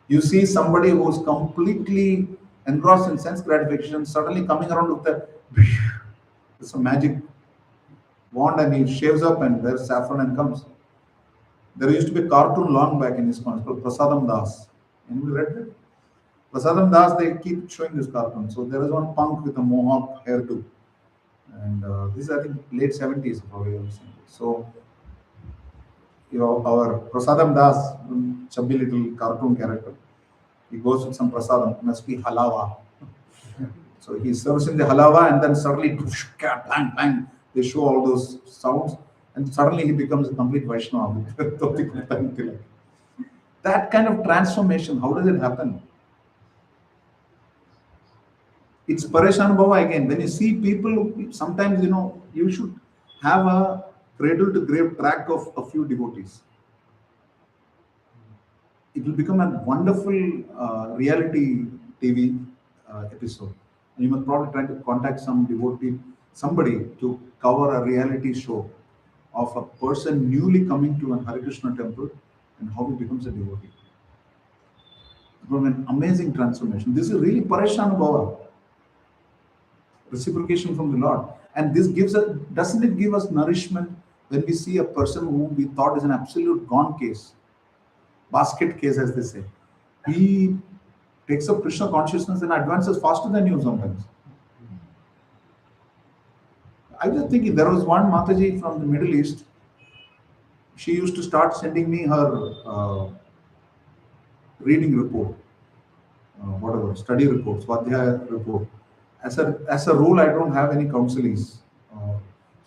You see somebody who's completely engrossed in sense gratification suddenly coming around with that, it's a magic wand, and he shaves up and wears saffron and comes. There used to be a cartoon long back in ISKCON, it's called Prasadam Das. Anybody read that? Prasadam Das, they keep showing this cartoon. So there is one punk with a mohawk hairdo. And this is, I think, late 70s, probably. So, our Prasadam Das, chubby little cartoon character, he goes with some prasadam, must be halava. So he's servicing the halava, and then suddenly, bang, bang, they show all those sounds, and suddenly he becomes a complete Vaishnava. That kind of transformation, how does it happen? It's Pareshan Bhava again. When you see people, sometimes you should have a cradle to grave track of a few devotees. It will become a wonderful reality TV episode. You must probably try to contact some devotee, somebody to cover a reality show of a person newly coming to an Hare Krishna temple and how he becomes a devotee. From an amazing transformation. This is really Pareshan Bhava. Reciprocation from the Lord. And this gives us, doesn't it give us nourishment when we see a person whom we thought is an absolute gone case, basket case as they say. He takes up Krishna consciousness and advances faster than you sometimes. I was thinking, there was one Mataji from the Middle East. She used to start sending me her reading report, whatever, study reports, Vadhyaya report. As a rule, I don't have any counselees.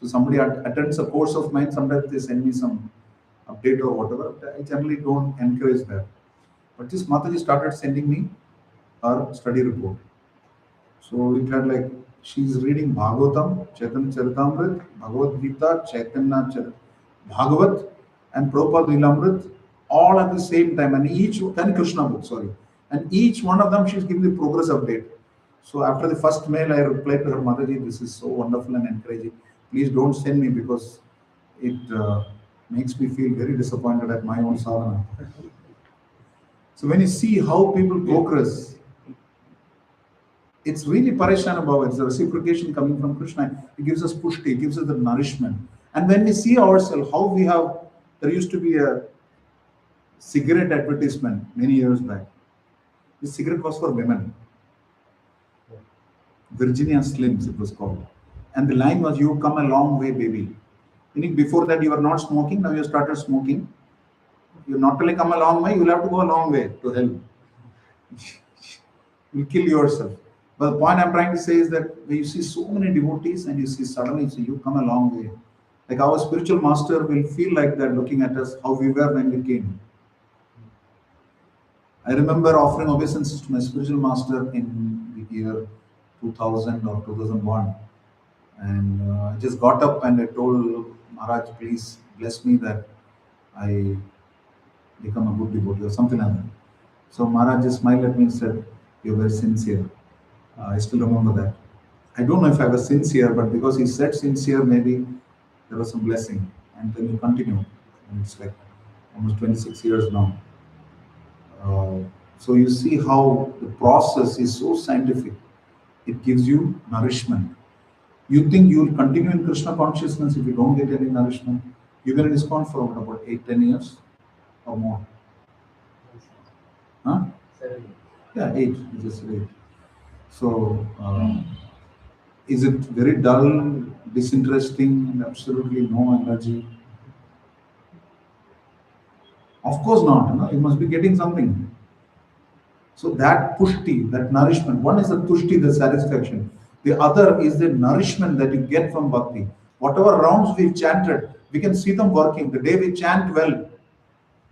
So somebody attends a course of mine, sometimes they send me some update or whatever. I generally don't encourage that. But this Mataji started sending me her study report. So it had like, she's reading Bhagavatam, Chaitanya Charitamrita, Bhagavad Gita, Bhagavat, and Prabhupada Lilamrit, all at the same time, and each, and Krishna book, sorry. And each one of them, she's giving the progress update. So after the first mail, I replied to her, Mataji, this is so wonderful and encouraging. Please don't send me because it makes me feel very disappointed at my own sadhana. So when you see how people progress, it's really Pareshan Bhava. It's the reciprocation coming from Krishna. It gives us pushti, it gives us the nourishment. And when we see ourselves, how we have, there used to be a cigarette advertisement many years back. This cigarette was for women. Virginia Slims, it was called. And the line was, you come a long way, baby. Meaning before that you were not smoking, now you started smoking. You not only come a long way, you will have to go a long way to hell. You'll kill yourself. But the point I'm trying to say is that when you see so many devotees and you see suddenly, so you come a long way. Like our spiritual master will feel like that looking at us, how we were when we came. I remember offering obeisances to my spiritual master in the year 2000 or 2001. And I just got up and I told Maharaj, please bless me that I become a good devotee or something like that. So Maharaj just smiled at me and said, you're very sincere. I still remember that. I don't know if I was sincere, but because he said sincere, maybe there was some blessing. And then you continue. And it's like almost 26 years now. So you see how the process is so scientific. It gives you nourishment. You think you will continue in Krishna consciousness if you don't get any nourishment. You've been in ISKCON for about 8-10 years or more. Huh? 7 years. Yeah, 8. You just said 8. So, is it very dull, disinteresting, and absolutely no energy? Of course not. You must be getting something. So that pushti, that nourishment, one is the tushti, the satisfaction. The other is the nourishment that you get from bhakti. Whatever rounds we've chanted, we can see them working. The day we chant well,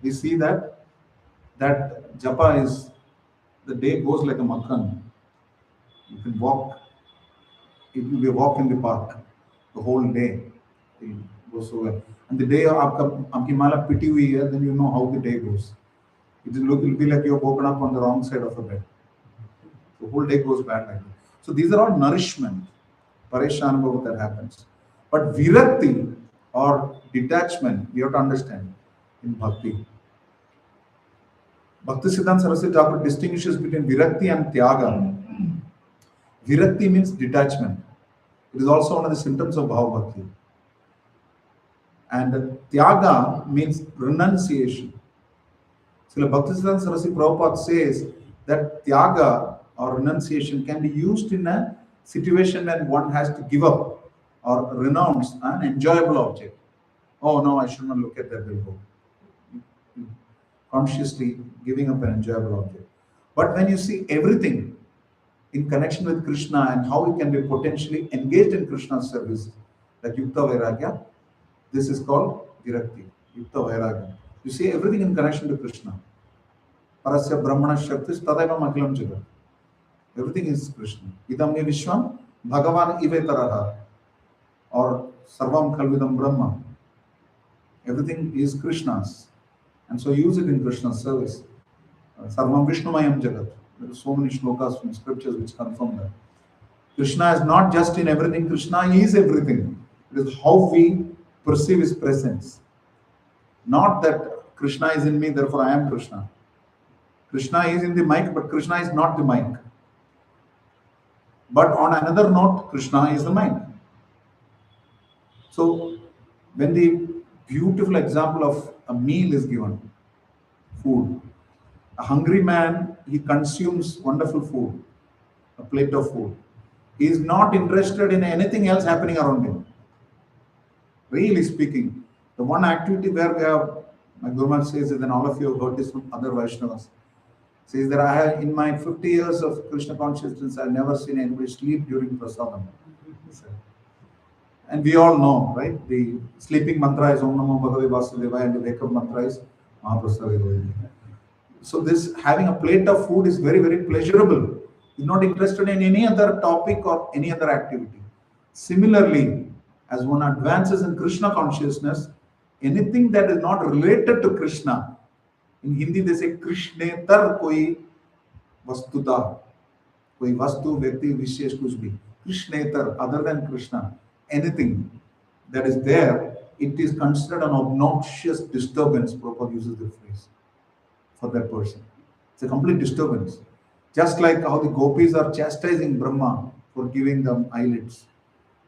we see that japa is, the day goes like a makhan. You can walk, it will be a walk in the park the whole day. It goes so well. And the day आपकी माला पिटी हुई है, then you know how the day goes. It'll be like you're woken up on the wrong side of a bed. The whole day goes bad like that. So these are all nourishment, pareshan that happens. But virakti or detachment, we have to understand in bhakti. Bhakti Siddhanta Saraswati Thakur distinguishes between virakti and tyaga. Virakti means detachment. It is also one of the symptoms of bhava bhakti. And tyaga means renunciation. So Bhaktisiddhanta Saraswati Prabhupada says that tyaga or renunciation can be used in a situation when one has to give up or renounce an enjoyable object. Oh no, I should not look at that billboard. Consciously giving up an enjoyable object. But when you see everything in connection with Krishna and how we can be potentially engaged in Krishna's service, like Yukta Vairagya, this is called Virakti, Yukta Vairagya. You see everything in connection to Krishna. Parasya Brahmana Shaktis Tadaiva Makilam Jagat. Everything is Krishna. Idam me Vishwam Bhagavan Ivetaraha, or Sarvam Khalvidam Brahma. Everything is Krishna's. And so use it in Krishna's service. Sarvam Vishnumayam Jagat. There are so many shlokas from scriptures which confirm that. Krishna is not just in everything, Krishna is everything. It is how we perceive his presence. Not that Krishna is in me, therefore I am Krishna. Krishna is in the mic, but Krishna is not the mic. But on another note, Krishna is the mic. So when the beautiful example of a meal is given, food, a hungry man, he consumes wonderful food, a plate of food. He is not interested in anything else happening around him. Really speaking, the one activity where we have, my Guru says it, and all of you have heard this from other Vaishnavas, says that I have, in my 50 years of Krishna consciousness, I have never seen anybody sleep during prasadam. And we all know, right? The sleeping mantra is Om Namo Bhagavate Vasudevaya, and the wake up mantra is Mahaprasada. So this having a plate of food is very, very pleasurable. He's not interested in any other topic or any other activity. Similarly, as one advances in Krishna consciousness, anything that is not related to Krishna, in Hindi they say Krishnetar koi vastuta, koi vastu vyakti vishesh kuch bhi. Krishnetar, other than Krishna, anything that is there, it is considered an obnoxious disturbance. Prabhupada uses the phrase for that person. It's a complete disturbance. Just like how the gopis are chastising Brahma for giving them eyelids,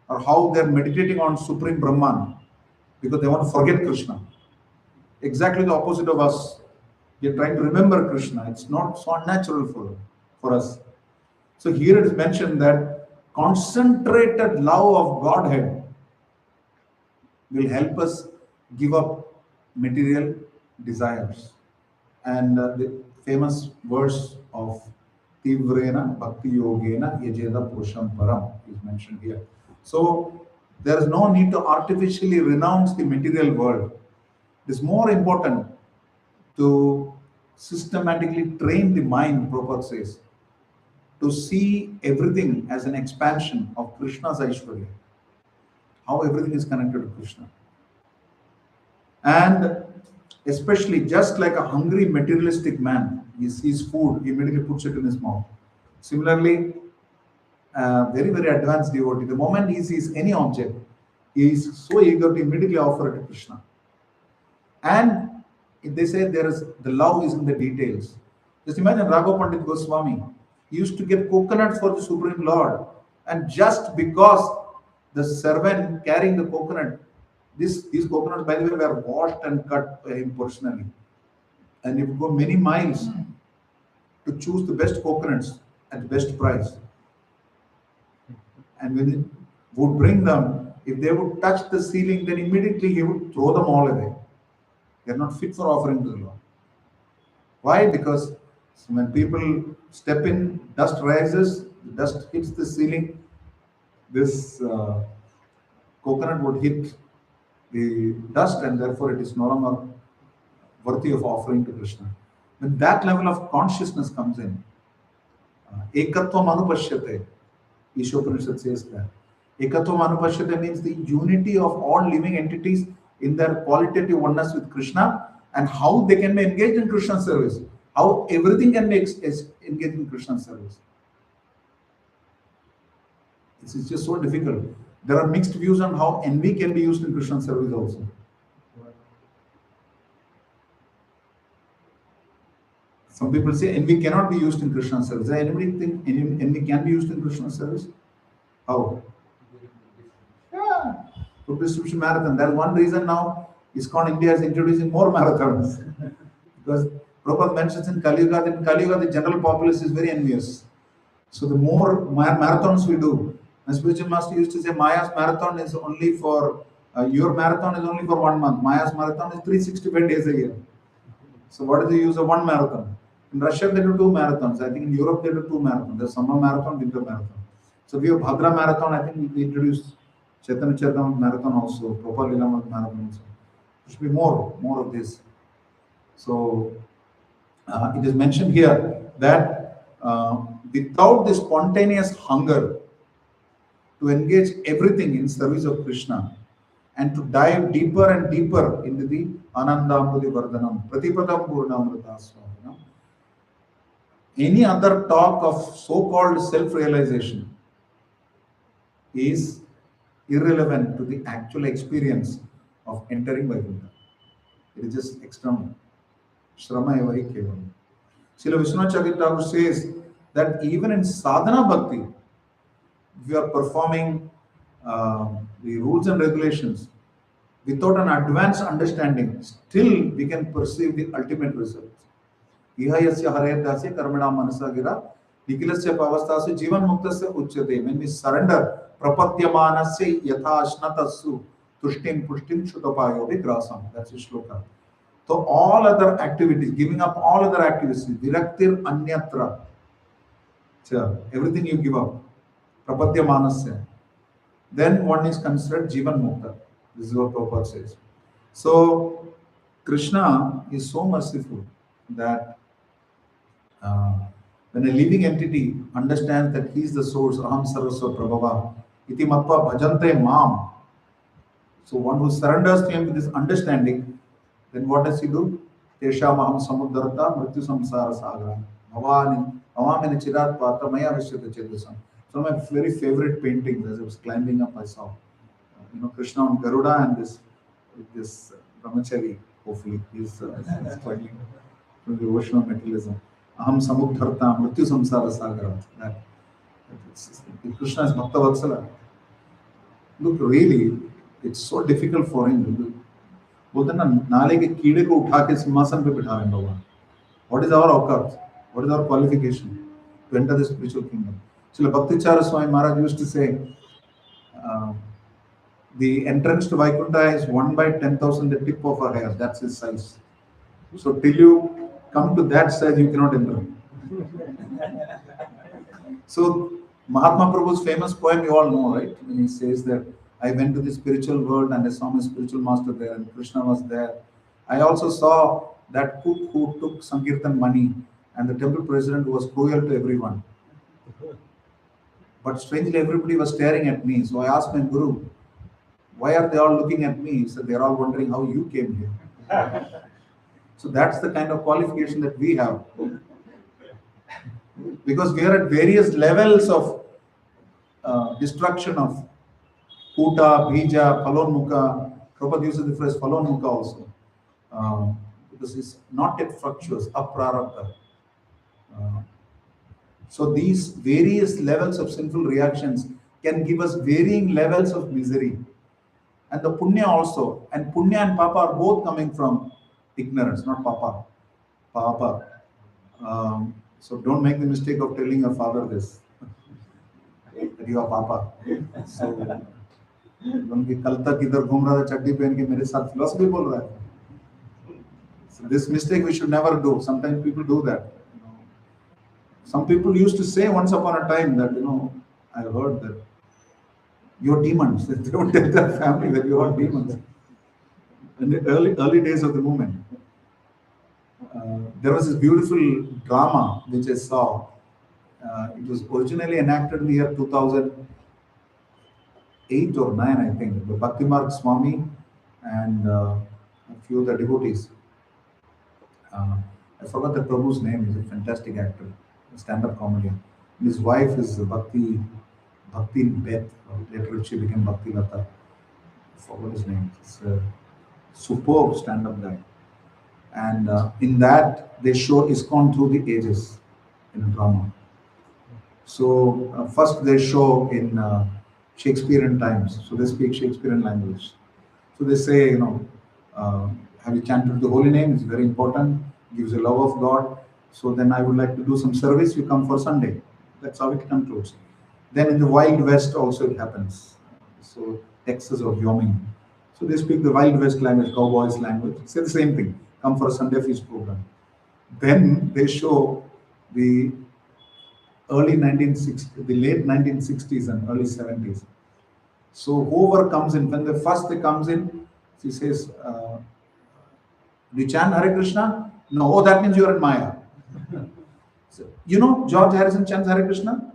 or how they're meditating on Supreme Brahman because they want to forget Krishna. Exactly the opposite of us. We're trying to remember Krishna. It's not so unnatural for us. So here it is mentioned that concentrated love of Godhead will help us give up material desires. And the famous verse of Tivrena Bhakti Yogena Yajeda Purusham Param is mentioned here. So there is no need to artificially renounce the material world. It is more important to systematically train the mind, Prabhupada says, to see everything as an expansion of Krishna's Aishwarya, how everything is connected to Krishna. And especially just like a hungry materialistic man, he sees food, he immediately puts it in his mouth. Similarly, very, very advanced devotee, the moment he sees any object, he is so eager to immediately offer it to Krishna. And they say there is the love is in the details. Just imagine Raghav Pandit Goswami. He used to get coconut for the Supreme Lord, and just because the servant carrying the coconut, these coconuts, by the way, were washed and cut by him personally. And he would go many miles to choose the best coconuts at the best price. And when he would bring them, if they would touch the ceiling, then immediately he would throw them all away. They are not fit for offering to the Lord. Why? Because So when people step in, dust rises, the dust hits the ceiling, this coconut would hit the dust, and therefore it is no longer worthy of offering to Krishna. When that level of consciousness comes in, ekatvam anupashyate, Ishopanishad says that. Ekatvam anupashyate means the unity of all living entities in their qualitative oneness with Krishna, and how they can be engaged in Krishna's service. How everything can be engaged in Krishna's service. This is just so difficult. There are mixed views on how envy can be used in Krishna's service also. Some people say envy cannot be used in Krishna's service. Does anybody think envy can be used in Krishna's service? How? Yeah, for distribution marathon. That's one reason now ISKCON India is introducing more marathons. Because Prabhupada mentions in Kali Yuga the general populace is very envious. So the more marathons we do, my spiritual master used to say, Maya's marathon is only for, your marathon is only for 1 month. Maya's marathon is 365 days a year. So what is the use of one marathon? In Russia, they do 2 marathons. I think in Europe, they do 2 marathons. There's summer marathon, winter marathon. So we have Bhadra marathon. I think we introduced Chaitanya Charitamrita marathon also, Prabhupada Leela marathon also. There should be more of this. So it is mentioned here that without the spontaneous hunger to engage everything in service of Krishna and to dive deeper and deeper into the Anandamudi Vardhanam, Pratipadam Purnamrita Swami. Any other talk of so-called self-realization is irrelevant to the actual experience of entering Vaikuntha. It is just external. Shrama eva hi kevalam. Srila Vishwanath Chakravarti Thakur says that even in sadhana bhakti, if you are performing the rules and regulations without an advanced understanding, still we can perceive the ultimate result. Ihayasya harayadasya karmana manasa gira nikilasya pavastasya jivan muktasya uchyate. When we surrender, prapatyamanasya yatha ashnatasu tushtim pushtim shutopayo vigrasam. That's the shloka. So all other activities, giving up all other activities, viraktir anyatra. So everything you give up, prapatyamanasya. Then one is considered jivan mukta. This is what Prabhupada says. So Krishna is so merciful that when a living entity understands that he is the source, aham sarvasva prabhava, iti matva bhajante mam. So one who surrenders to him with this understanding, then what does he do? Tesham aham samuddarta mrityu samsara sagra. Avamini chirat pata maya vishyata chedasam. So my very favorite paintings, as I was climbing up, I saw Krishna on Garuda and this brahmachari, hopefully, he's struggling from the ocean of materialism. Aham samudharta mrityu samsara sagara. Krishna is Bhakta Vatsala. Look, really, it's so difficult for him to do. बोलते ना नाले के कीड़े को उठा के सिंहासन पे बिठा रहे हैं भगवान. What is our औकात? What is our qualification to enter the spiritual kingdom? So Bhaktichara Swami Maharaj used to say, the entrance to Vaikuntha is 1/10,000 the tip of a hair. That's his size. So till you come to that size, you cannot enter. So Mahatma Prabhu's famous poem you all know, right? When he says that I went to the spiritual world and I saw my spiritual master there and Krishna was there. I also saw that cook who took Sankirtan money and the temple president who was cruel to everyone. But strangely, everybody was staring at me. So I asked my guru, why are they all looking at me? He said, they're all wondering how you came here. So that's the kind of qualification that we have. Because we are at various levels of destruction of Kuta, Bija, Falonmukha. Prabhupada uses the phrase Falonmukha also. Because it's not yet fructuous, aprarabdha. So these various levels of sinful reactions can give us varying levels of misery. And the punya also. And punya and papa are both coming from ignorance, not papa. Papa. So don't make the mistake of telling your father this. That you are papa. So कल तक इधर घूम रहा था चड्डी पहन के मेरे साथ philosophy बोल रहा है. So this mistake we should never do. Sometimes people do that. Some people used to say once upon a time that, I heard that you're demons. They would tell their family that you're all demons. In the early days of the movement, there was this beautiful drama which I saw. It was originally enacted in the year 2008 or 9, I think. The Bhakti Marg Swami and a few other devotees. I forgot the Prabhu's name. He's a fantastic actor, a stand-up comedian. His wife is Bhakti Beth. Later she became Bhakti Lata. I forgot his name. It's a superb stand-up guy. And in that, they show ISKCON through the ages in a drama. So first they show in Shakespearean times. So they speak Shakespearean language. So they say, have you chanted the holy name? It's very important. Gives you love of God. So then I would like to do some service. You come for Sunday. That's how it concludes. Then in the Wild West also it happens. So Texas or Wyoming. So they speak the Wild West language, cowboys language. Say the same thing. Come for a Sunday feast program. Then they show the early 1960s, the late 1960s and early 70s. So whoever comes in, when they comes in, she says, do you chant Hare Krishna? No. Oh, that means you're in Maya. So, George Harrison chants Hare Krishna?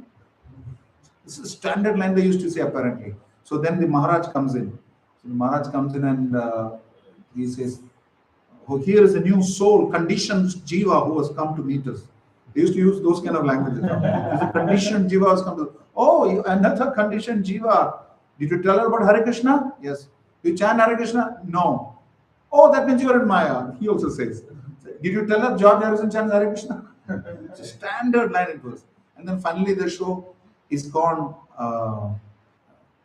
This is a standard line they used to say apparently. So then the Maharaj comes in. So the Maharaj comes in and he says, oh, here is a new soul, conditioned jiva who has come to meet us. They used to use those kind of languages. There's a conditioned jiva has come to. Oh, another conditioned jiva. Did you tell her about Hare Krishna? Yes. You chant Hare Krishna? No. Oh, that means you are in Maya. He also says. Did you tell her George Harrison chants Hare Krishna? It's a standard line it was. And then finally the show is gone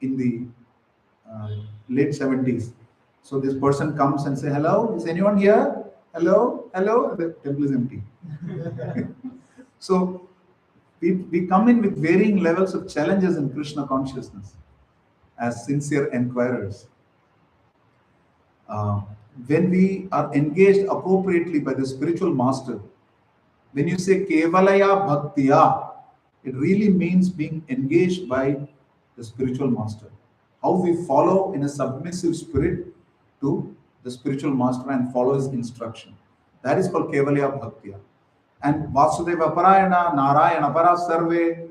in the late 70s. So this person comes and say, hello, is anyone here? Hello, hello. The temple is empty. So we come in with varying levels of challenges in Krishna consciousness as sincere inquirers. When we are engaged appropriately by the spiritual master, when you say Kevalaya Bhaktiya, it really means being engaged by the spiritual master. How we follow in a submissive spirit to the spiritual master and follow his instruction. That is called Kevalaya Bhaktiya. And Vasudeva Parayana, Narayana Para Sarve,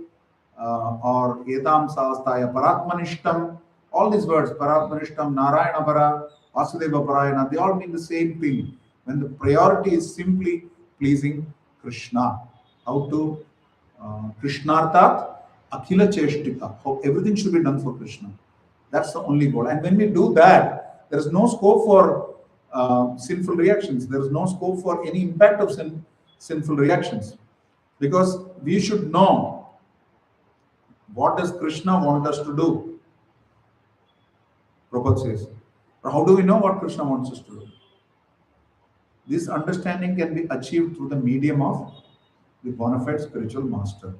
or Etam Sastaya Paratmanishtam, all these words, Paratmanishtam, Narayana Para, Vasudeva Parayana, they all mean the same thing. When the priority is simply pleasing Krishna. How to Krishnartat Akhila Cheshtika. How everything should be done for Krishna. That's the only goal. And when we do that, there is no scope for sinful reactions. There is no scope for any impact of sinful reactions. Because we should know what does Krishna want us to do. Prabhupada says. But how do we know what Krishna wants us to do? This understanding can be achieved through the medium of the bona fide spiritual master.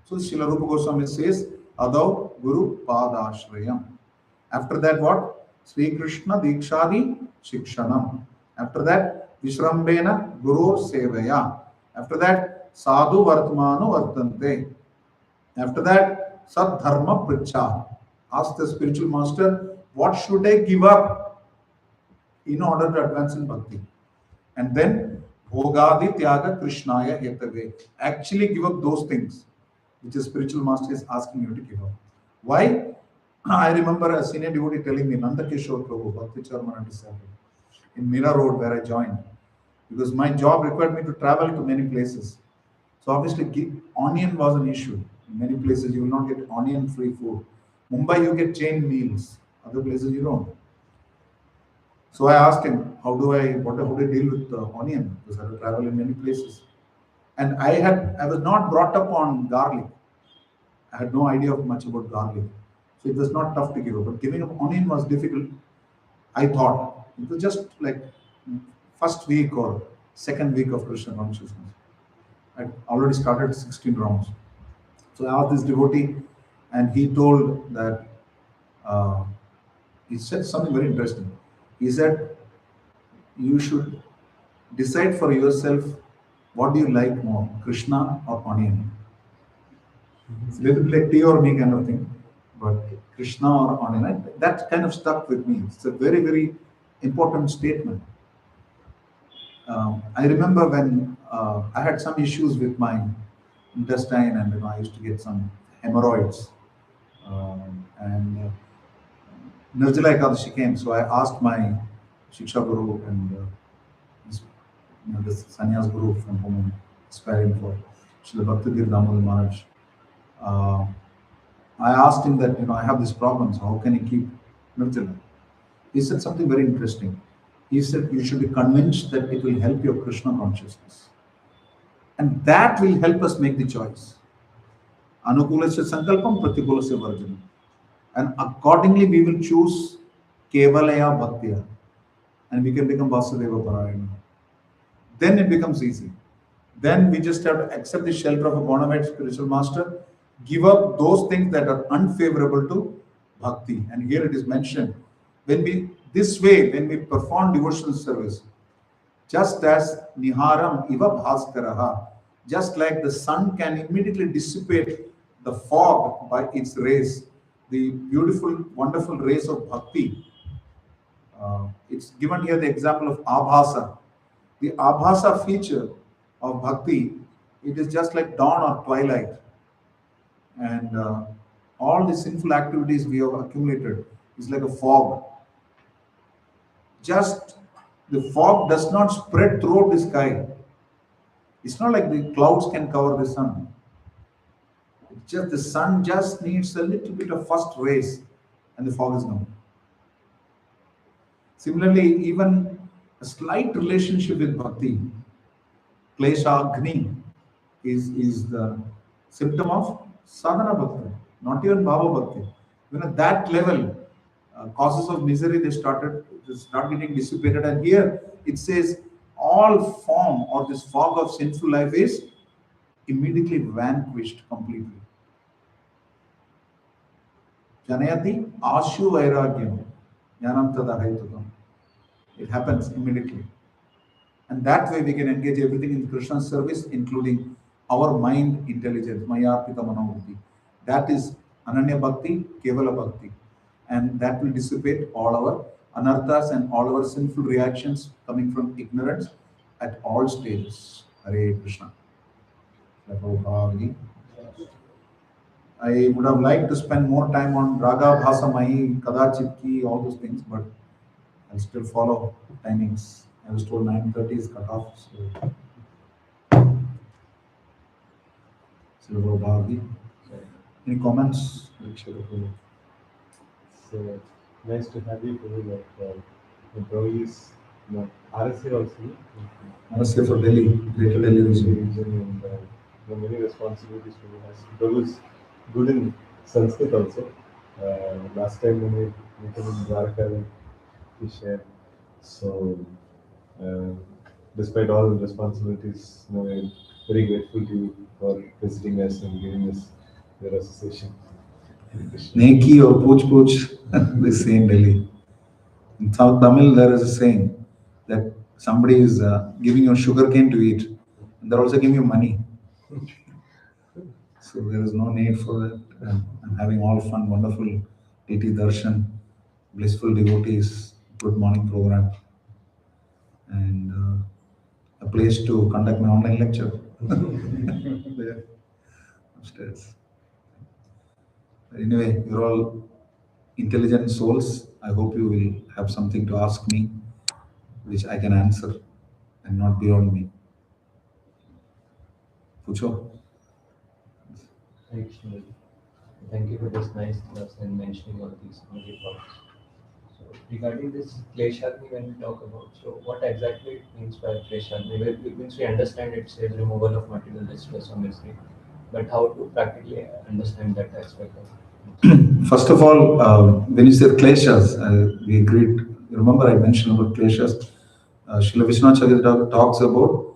So Srila Rupa Goswami says, Adav Guru Padashrayam. After that what? Sri Krishna Dikshadi Shikshanam. After that, Vishrambena Guru Sevaya. After that, Sadhu Vartmanu Vartante. After that, Sadharma Pricha. Ask the spiritual master, what should I give up in order to advance in bhakti? And then, Bhogadi Tyaga Krishnaya Hetave. Actually give up those things which the spiritual master is asking you to give up. Why? I remember a senior devotee telling me, Nanda Kishore Prabhu, Bhakti Charmana disciple, in Mira Road where I joined, because my job required me to travel to many places. So obviously, onion was an issue. In many places, you will not get onion-free food. Mumbai, you get chain meals. Other places, you don't. So I asked him, how do I deal with the onion? Because I have to travel in many places. And I was not brought up on garlic. I had no idea much about garlic. So it was not tough to give up. But giving up onion was difficult, I thought. It was just like first week or second week of Krishna consciousness. I already started 16 rounds. So I asked this devotee, and he told that, he said something very interesting. He said, you should decide for yourself What do you like more, Krishna or onion? It's a little bit like tea or me kind of thing, but Krishna or onion, that kind of stuck with me. It's a very, very important statement. I remember when I had some issues with my intestine, and I used to get some hemorrhoids. And Nirjala Ekadashi came, so I asked my Shiksha Guru and this, this sannyas guru from whom I'm aspiring for, Srila Bhakti Damodar Maharaj. Uh, I asked him that, I have this problem, so how can I keep Nirjala? He said something very interesting. He said, you should be convinced that it will help your Krishna consciousness. And that will help us make the choice. Anukulasya sankalpam, pratikulasya varjanam. And accordingly, we will choose Kevalaya Bhaktya. And we can become Vasudeva Parayana. Then it becomes easy. Then we just have to accept the shelter of a bona fide spiritual master, give up those things that are unfavorable to bhakti. And here it is mentioned, when we perform devotional service, just as Niharam Iva Bhaskaraha, just like the sun can immediately dissipate the fog by its rays, the beautiful, wonderful rays of bhakti. It's given here the example of Abhasa. The Abhasa feature of bhakti, it is just like dawn or twilight. And all the sinful activities we have accumulated is like a fog. Just the fog does not spread throughout the sky. It's not like the clouds can cover the sun. It's just the sun just needs a little bit of first rays and the fog is gone. Similarly, even a slight relationship with bhakti, klesha agni, is the symptom of sadhana bhakti, not even bhava bhakti. Even at that level, causes of misery they start getting dissipated. And here it says all form or this fog of sinful life is immediately vanquished completely. Janayati ashu vairagyam jnanam tadahaitukam. It happens immediately. And that way we can engage everything in Krishna's service, including our mind intelligence, Mayarpita Manobuddhi. That is Ananya Bhakti, Kevala Bhakti. And that will dissipate all our anarthas and all our sinful reactions coming from ignorance at all stages. Hare Krishna. I would have liked to spend more time on Raga, Bhasa, Mai, Kadachitki, all those things, but I'll still follow timings. I was told 9:30 is cut off. So any comments? So nice to have you here. The Prabhuji is RSA also. RSA for Delhi, Greater Delhi region. And there are many responsibilities to has. Prabhu is good in Sanskrit also. Last time when we met in Dwarka, he shared. So despite all the responsibilities, we're very grateful to you for visiting us and giving us your association. Neki or Pooch Pooch, they say in Delhi. In South Tamil, there is a saying that somebody is giving you sugar cane to eat, and they're also giving you money. So there is no need for that. I'm having all fun, wonderful DT Darshan, blissful devotees, good morning program, and a place to conduct my online lecture. There, upstairs. Anyway, you're all intelligent souls. I hope you will have something to ask me, which I can answer and not beyond me. Pucho. Thank you for this nice class and mentioning all these many points. So regarding this kleshagni, when we talk about, so what exactly it means by kleshagni? It means we understand it says removal of material distress or misery, but how to practically understand that aspect of it? First of all, when you said kleshas, we agreed. Remember, I mentioned about kleshas. Srila Vishwanath Chakravarti talks about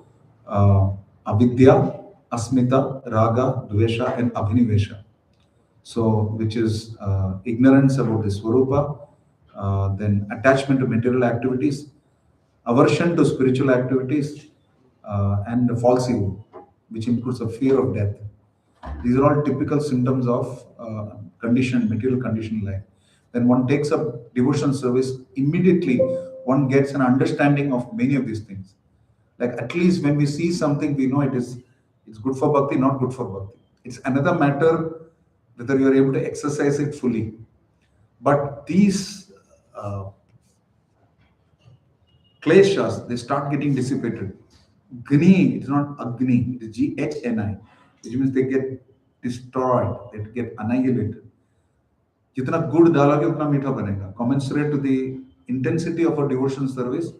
avidya, asmita, raga, dvesha, and abhinivesha. So, which is ignorance about the swarupa, then attachment to material activities, aversion to spiritual activities, and the false ego, which includes a fear of death. These are all typical symptoms of material condition life. When one takes up devotional service, immediately one gets an understanding of many of these things. Like at least when we see something, we know it's good for bhakti, not good for bhakti. It's another matter whether you are able to exercise it fully. But these kleshas, they start getting dissipated. Gni, it's not Agni, it's Ghni, which means they get destroyed, they get annihilated. जितना गुड़ डालोगे उतना मीठा बनेगा. Commensurate to the intensity of a devotional service,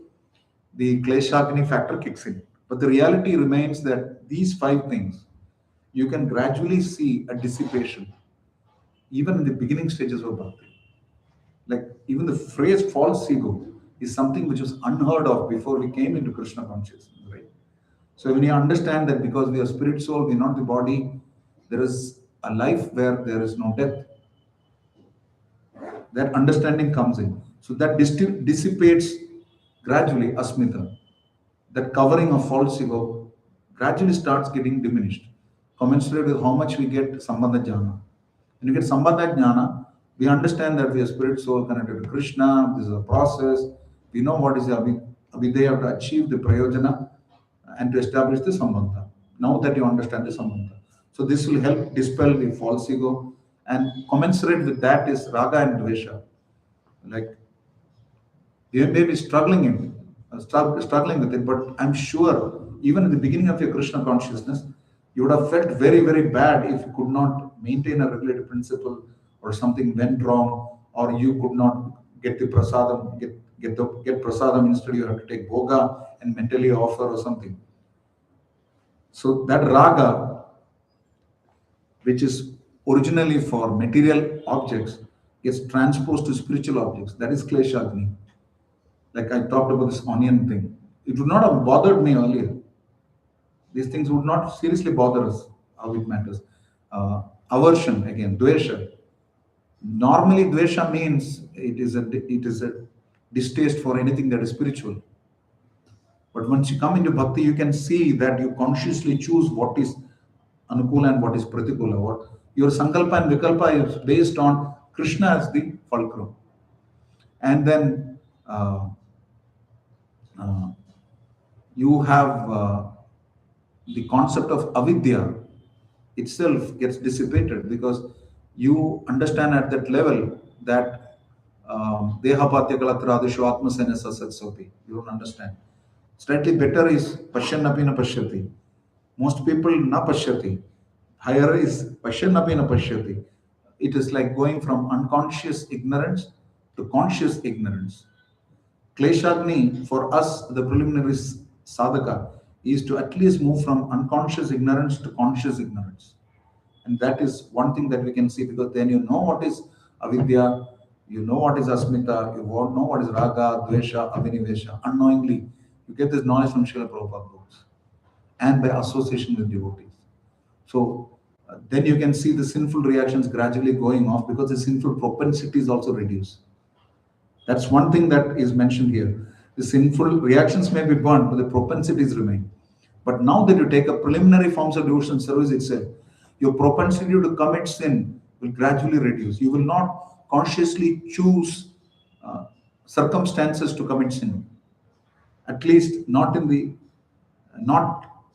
the kleshagni factor kicks in. But the reality remains that these five things, you can gradually see a dissipation, even in the beginning stages of bhakti. Like even the phrase false ego is something which was unheard of before we came into Krishna consciousness, right? So when you understand that because we are spirit soul, we're not the body, there is a life where there is no death. That understanding comes in. So that dissipates gradually asmita. That covering of false ego gradually starts getting diminished, commensurate with how much we get sambandha jnana. When you get sambandha jnana, we understand that we are spirit soul connected to Krishna. This is a process. We know what is the abhidheya to achieve the prayojana and to establish the sambandha. Now that you understand the sambandha. So this will help dispel the false ego, and commensurate with that is raga and dvesha. Like you may be struggling with it, but I'm sure even at the beginning of your Krishna consciousness, you would have felt very, very bad if you could not maintain a regulative principle, or something went wrong, or you could not get the prasadam, get prasadam, instead you have to take bhoga and mentally offer or something. So that raga, which is originally for material objects, gets transposed to spiritual objects. That is kleshagni. Like I talked about this onion thing. It would not have bothered me earlier. These things would not seriously bother us, how it matters. Aversion, again, dvesha. Normally, dvesha means it is a distaste for anything that is spiritual. But once you come into bhakti, you can see that you consciously choose what is anukula and what is pratikula. What your sankalpa and vikalpa is based on Krishna as the fulcrum. And then you have the concept of avidya itself gets dissipated, because you understand at that level that dehapatya kalatradishu atmasena sasatsoti. You don't understand. Slightly better is pashyannapi na pashyati. Most people na pashyati. Higher is pashyannapi na pashyati. It is like going from unconscious ignorance to conscious ignorance. Kleshagni, for us, the preliminary sadhaka, is to at least move from unconscious ignorance to conscious ignorance. And that is one thing that we can see, because then you know what is avidya, you know what is asmita, you know what is raga, dvesha, abhinivesha. Unknowingly, you get this knowledge from Srila Prabhupada books and by association with devotees. So then you can see the sinful reactions gradually going off, because the sinful propensities also reduce. That's one thing that is mentioned here. The sinful reactions may be burnt, but the propensities remain. But now that you take a preliminary forms of devotional service itself, your propensity to commit sin will gradually reduce. You will not consciously choose circumstances to commit sin. At least not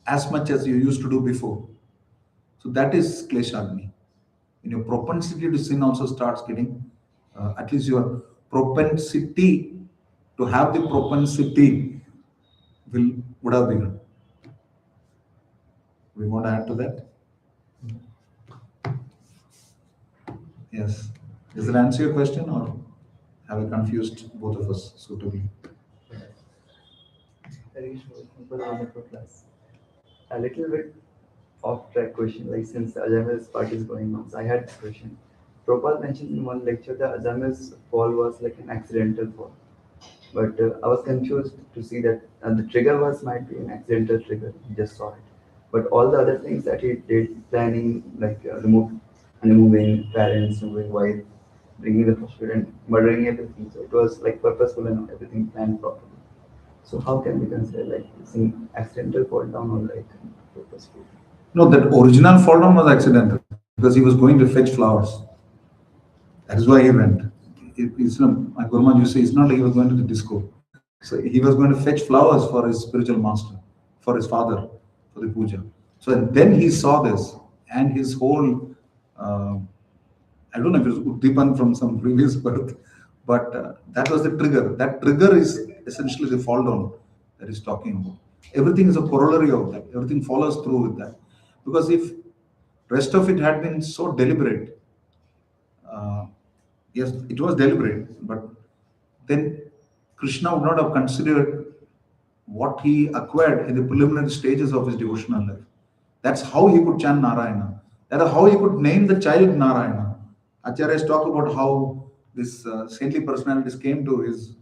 as much as you used to do before. So that is kleshagni. And your propensity to sin also starts getting, at least your propensity to have the propensity would have begun. We want to add to that? Yes. Does that answer your question, or have I confused both of us suitably? Very short, super wonderful class. A little bit off track question, like since Alzheimer's part is going on, so I had this question. Prabhupada mentioned in one lecture that Alzheimer's fall was like an accidental fall. But I was confused to see that the trigger might be an accidental trigger. He just saw it. But all the other things that he did, planning, like removing parents, removing wife, bringing the hospital, and murdering everything. So it was like purposeful and everything planned properly. So how can we consider like it's an accidental fall down or like purposeful? No, that original fall down was accidental because he was going to fetch flowers. That is why he went. It's not, my Guruma used to say, it's not like he was going to the disco. So he was going to fetch flowers for his spiritual master, for his father, for the puja. So and then he saw this, and his whole, uh, I don't know if it was Uddipan from some previous birth, but that was the trigger. That trigger is essentially the fall down that he's talking about. Everything is a corollary of that. Everything follows through with that. Because if rest of it had been so deliberate, uh, yes, it was deliberate, but then Krishna would not have considered what he acquired in the preliminary stages of his devotional life. That's how he could chant Narayana. That is how he could name the child Narayana. Acharyas talk about how this saintly personalities came to his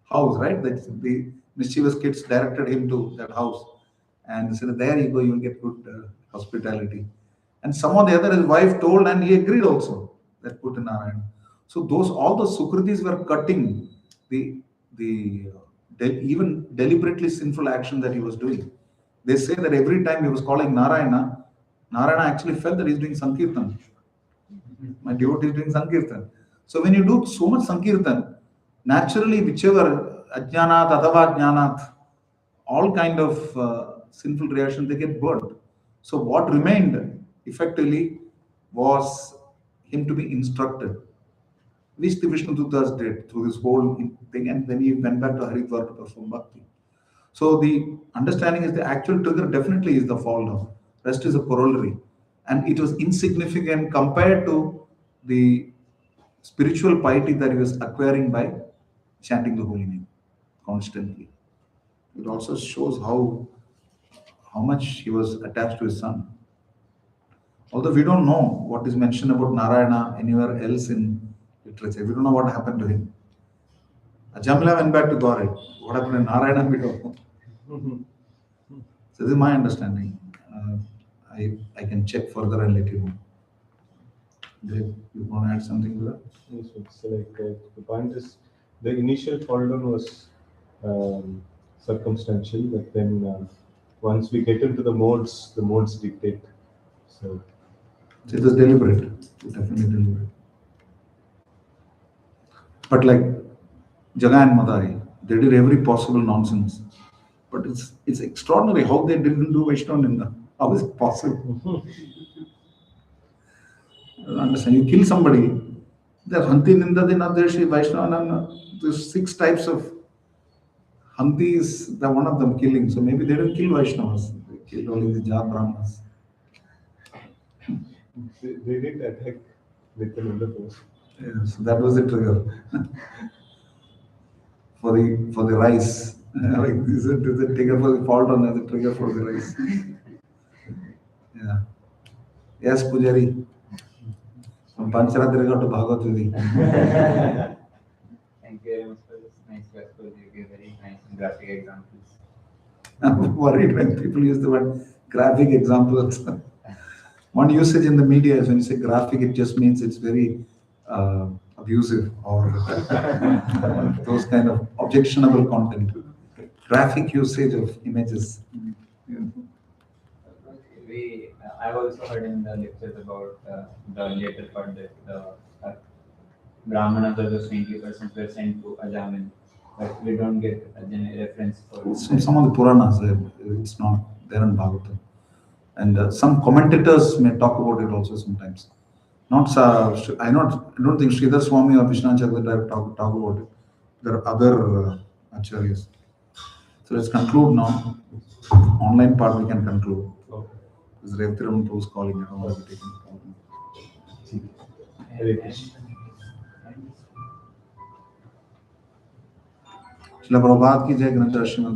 house, right? That the mischievous kids directed him to that house and said, "There you go, you'll get good hospitality." And some of the other, his wife told, and he agreed also that put in Narayana. So those all the Sukritis were cutting the even deliberately sinful action that he was doing. They say that every time he was calling Narayana, Narayana actually felt that he's doing Sankirtan. My devotee is doing Sankirtan. So when you do so much Sankirtan, naturally whichever Ajnanat, Adava Jnanat, all kind of sinful reactions, they get burnt. So what remained effectively was him to be instructed, which the Vishnu Dutas did through this whole thing, and then he went back to Haridwar to perform bhakti. So the understanding is the actual trigger definitely is the fall down. Rest is a corollary. And it was insignificant compared to the spiritual piety that he was acquiring by chanting the holy name constantly. It also shows how much he was attached to his son. Although we don't know what is mentioned about Narayana anywhere else in literature. We don't know what happened to him. Ajamila went back to Gauri. What happened to Narayana, we don't know. So this is my understanding. I can check further and let you know. Dave, you want to add something to that? Yes, it's like the point is the initial fall down was circumstantial, but then once we get into the modes dictate. So So it was deliberate. Definitely deliberate. But like Jaga and Madari, they did every possible nonsense. But it's extraordinary how they didn't do Vaishnava Ninda. How is it possible? I don't understand. You kill somebody, the Hanti Ninda, then there Shri Vaishnava Nanda. There's 6 types of Hantis, the one of them killing. So maybe they didn't kill Vaishnavas. They killed only the Jat Brahmanas. they did attack with another force. Yeah, so that was the trigger for the rice. Like this is the trigger for the fault on the trigger for the rice. Yeah. Yes, Pujari. From Pancharatri to Bhagavad. Thank you very much for this nice class. You gave very nice and graphic examples. I'm worried when people use the word graphic examples. One usage in the media is when you say graphic, it just means it's very abusive or those kind of objectionable content. Graphic usage of images. Yeah. I've also heard in the lectures about the later part that the Brahmanas or those 20% were sent to Ajamin, but we don't get a reference for Some of the Puranas, it's not there in Bhagavatam. And some commentators may talk about it also sometimes. Not I don't think Sridhar Swami or Vishnu Chakravarti talk about it. There are other acharyas. So let's conclude now. Online part we can conclude. Because Revatiram was calling. I don't want to be taken. Hare Krishna. Srila Prabhupada ki jai, Granth Srimad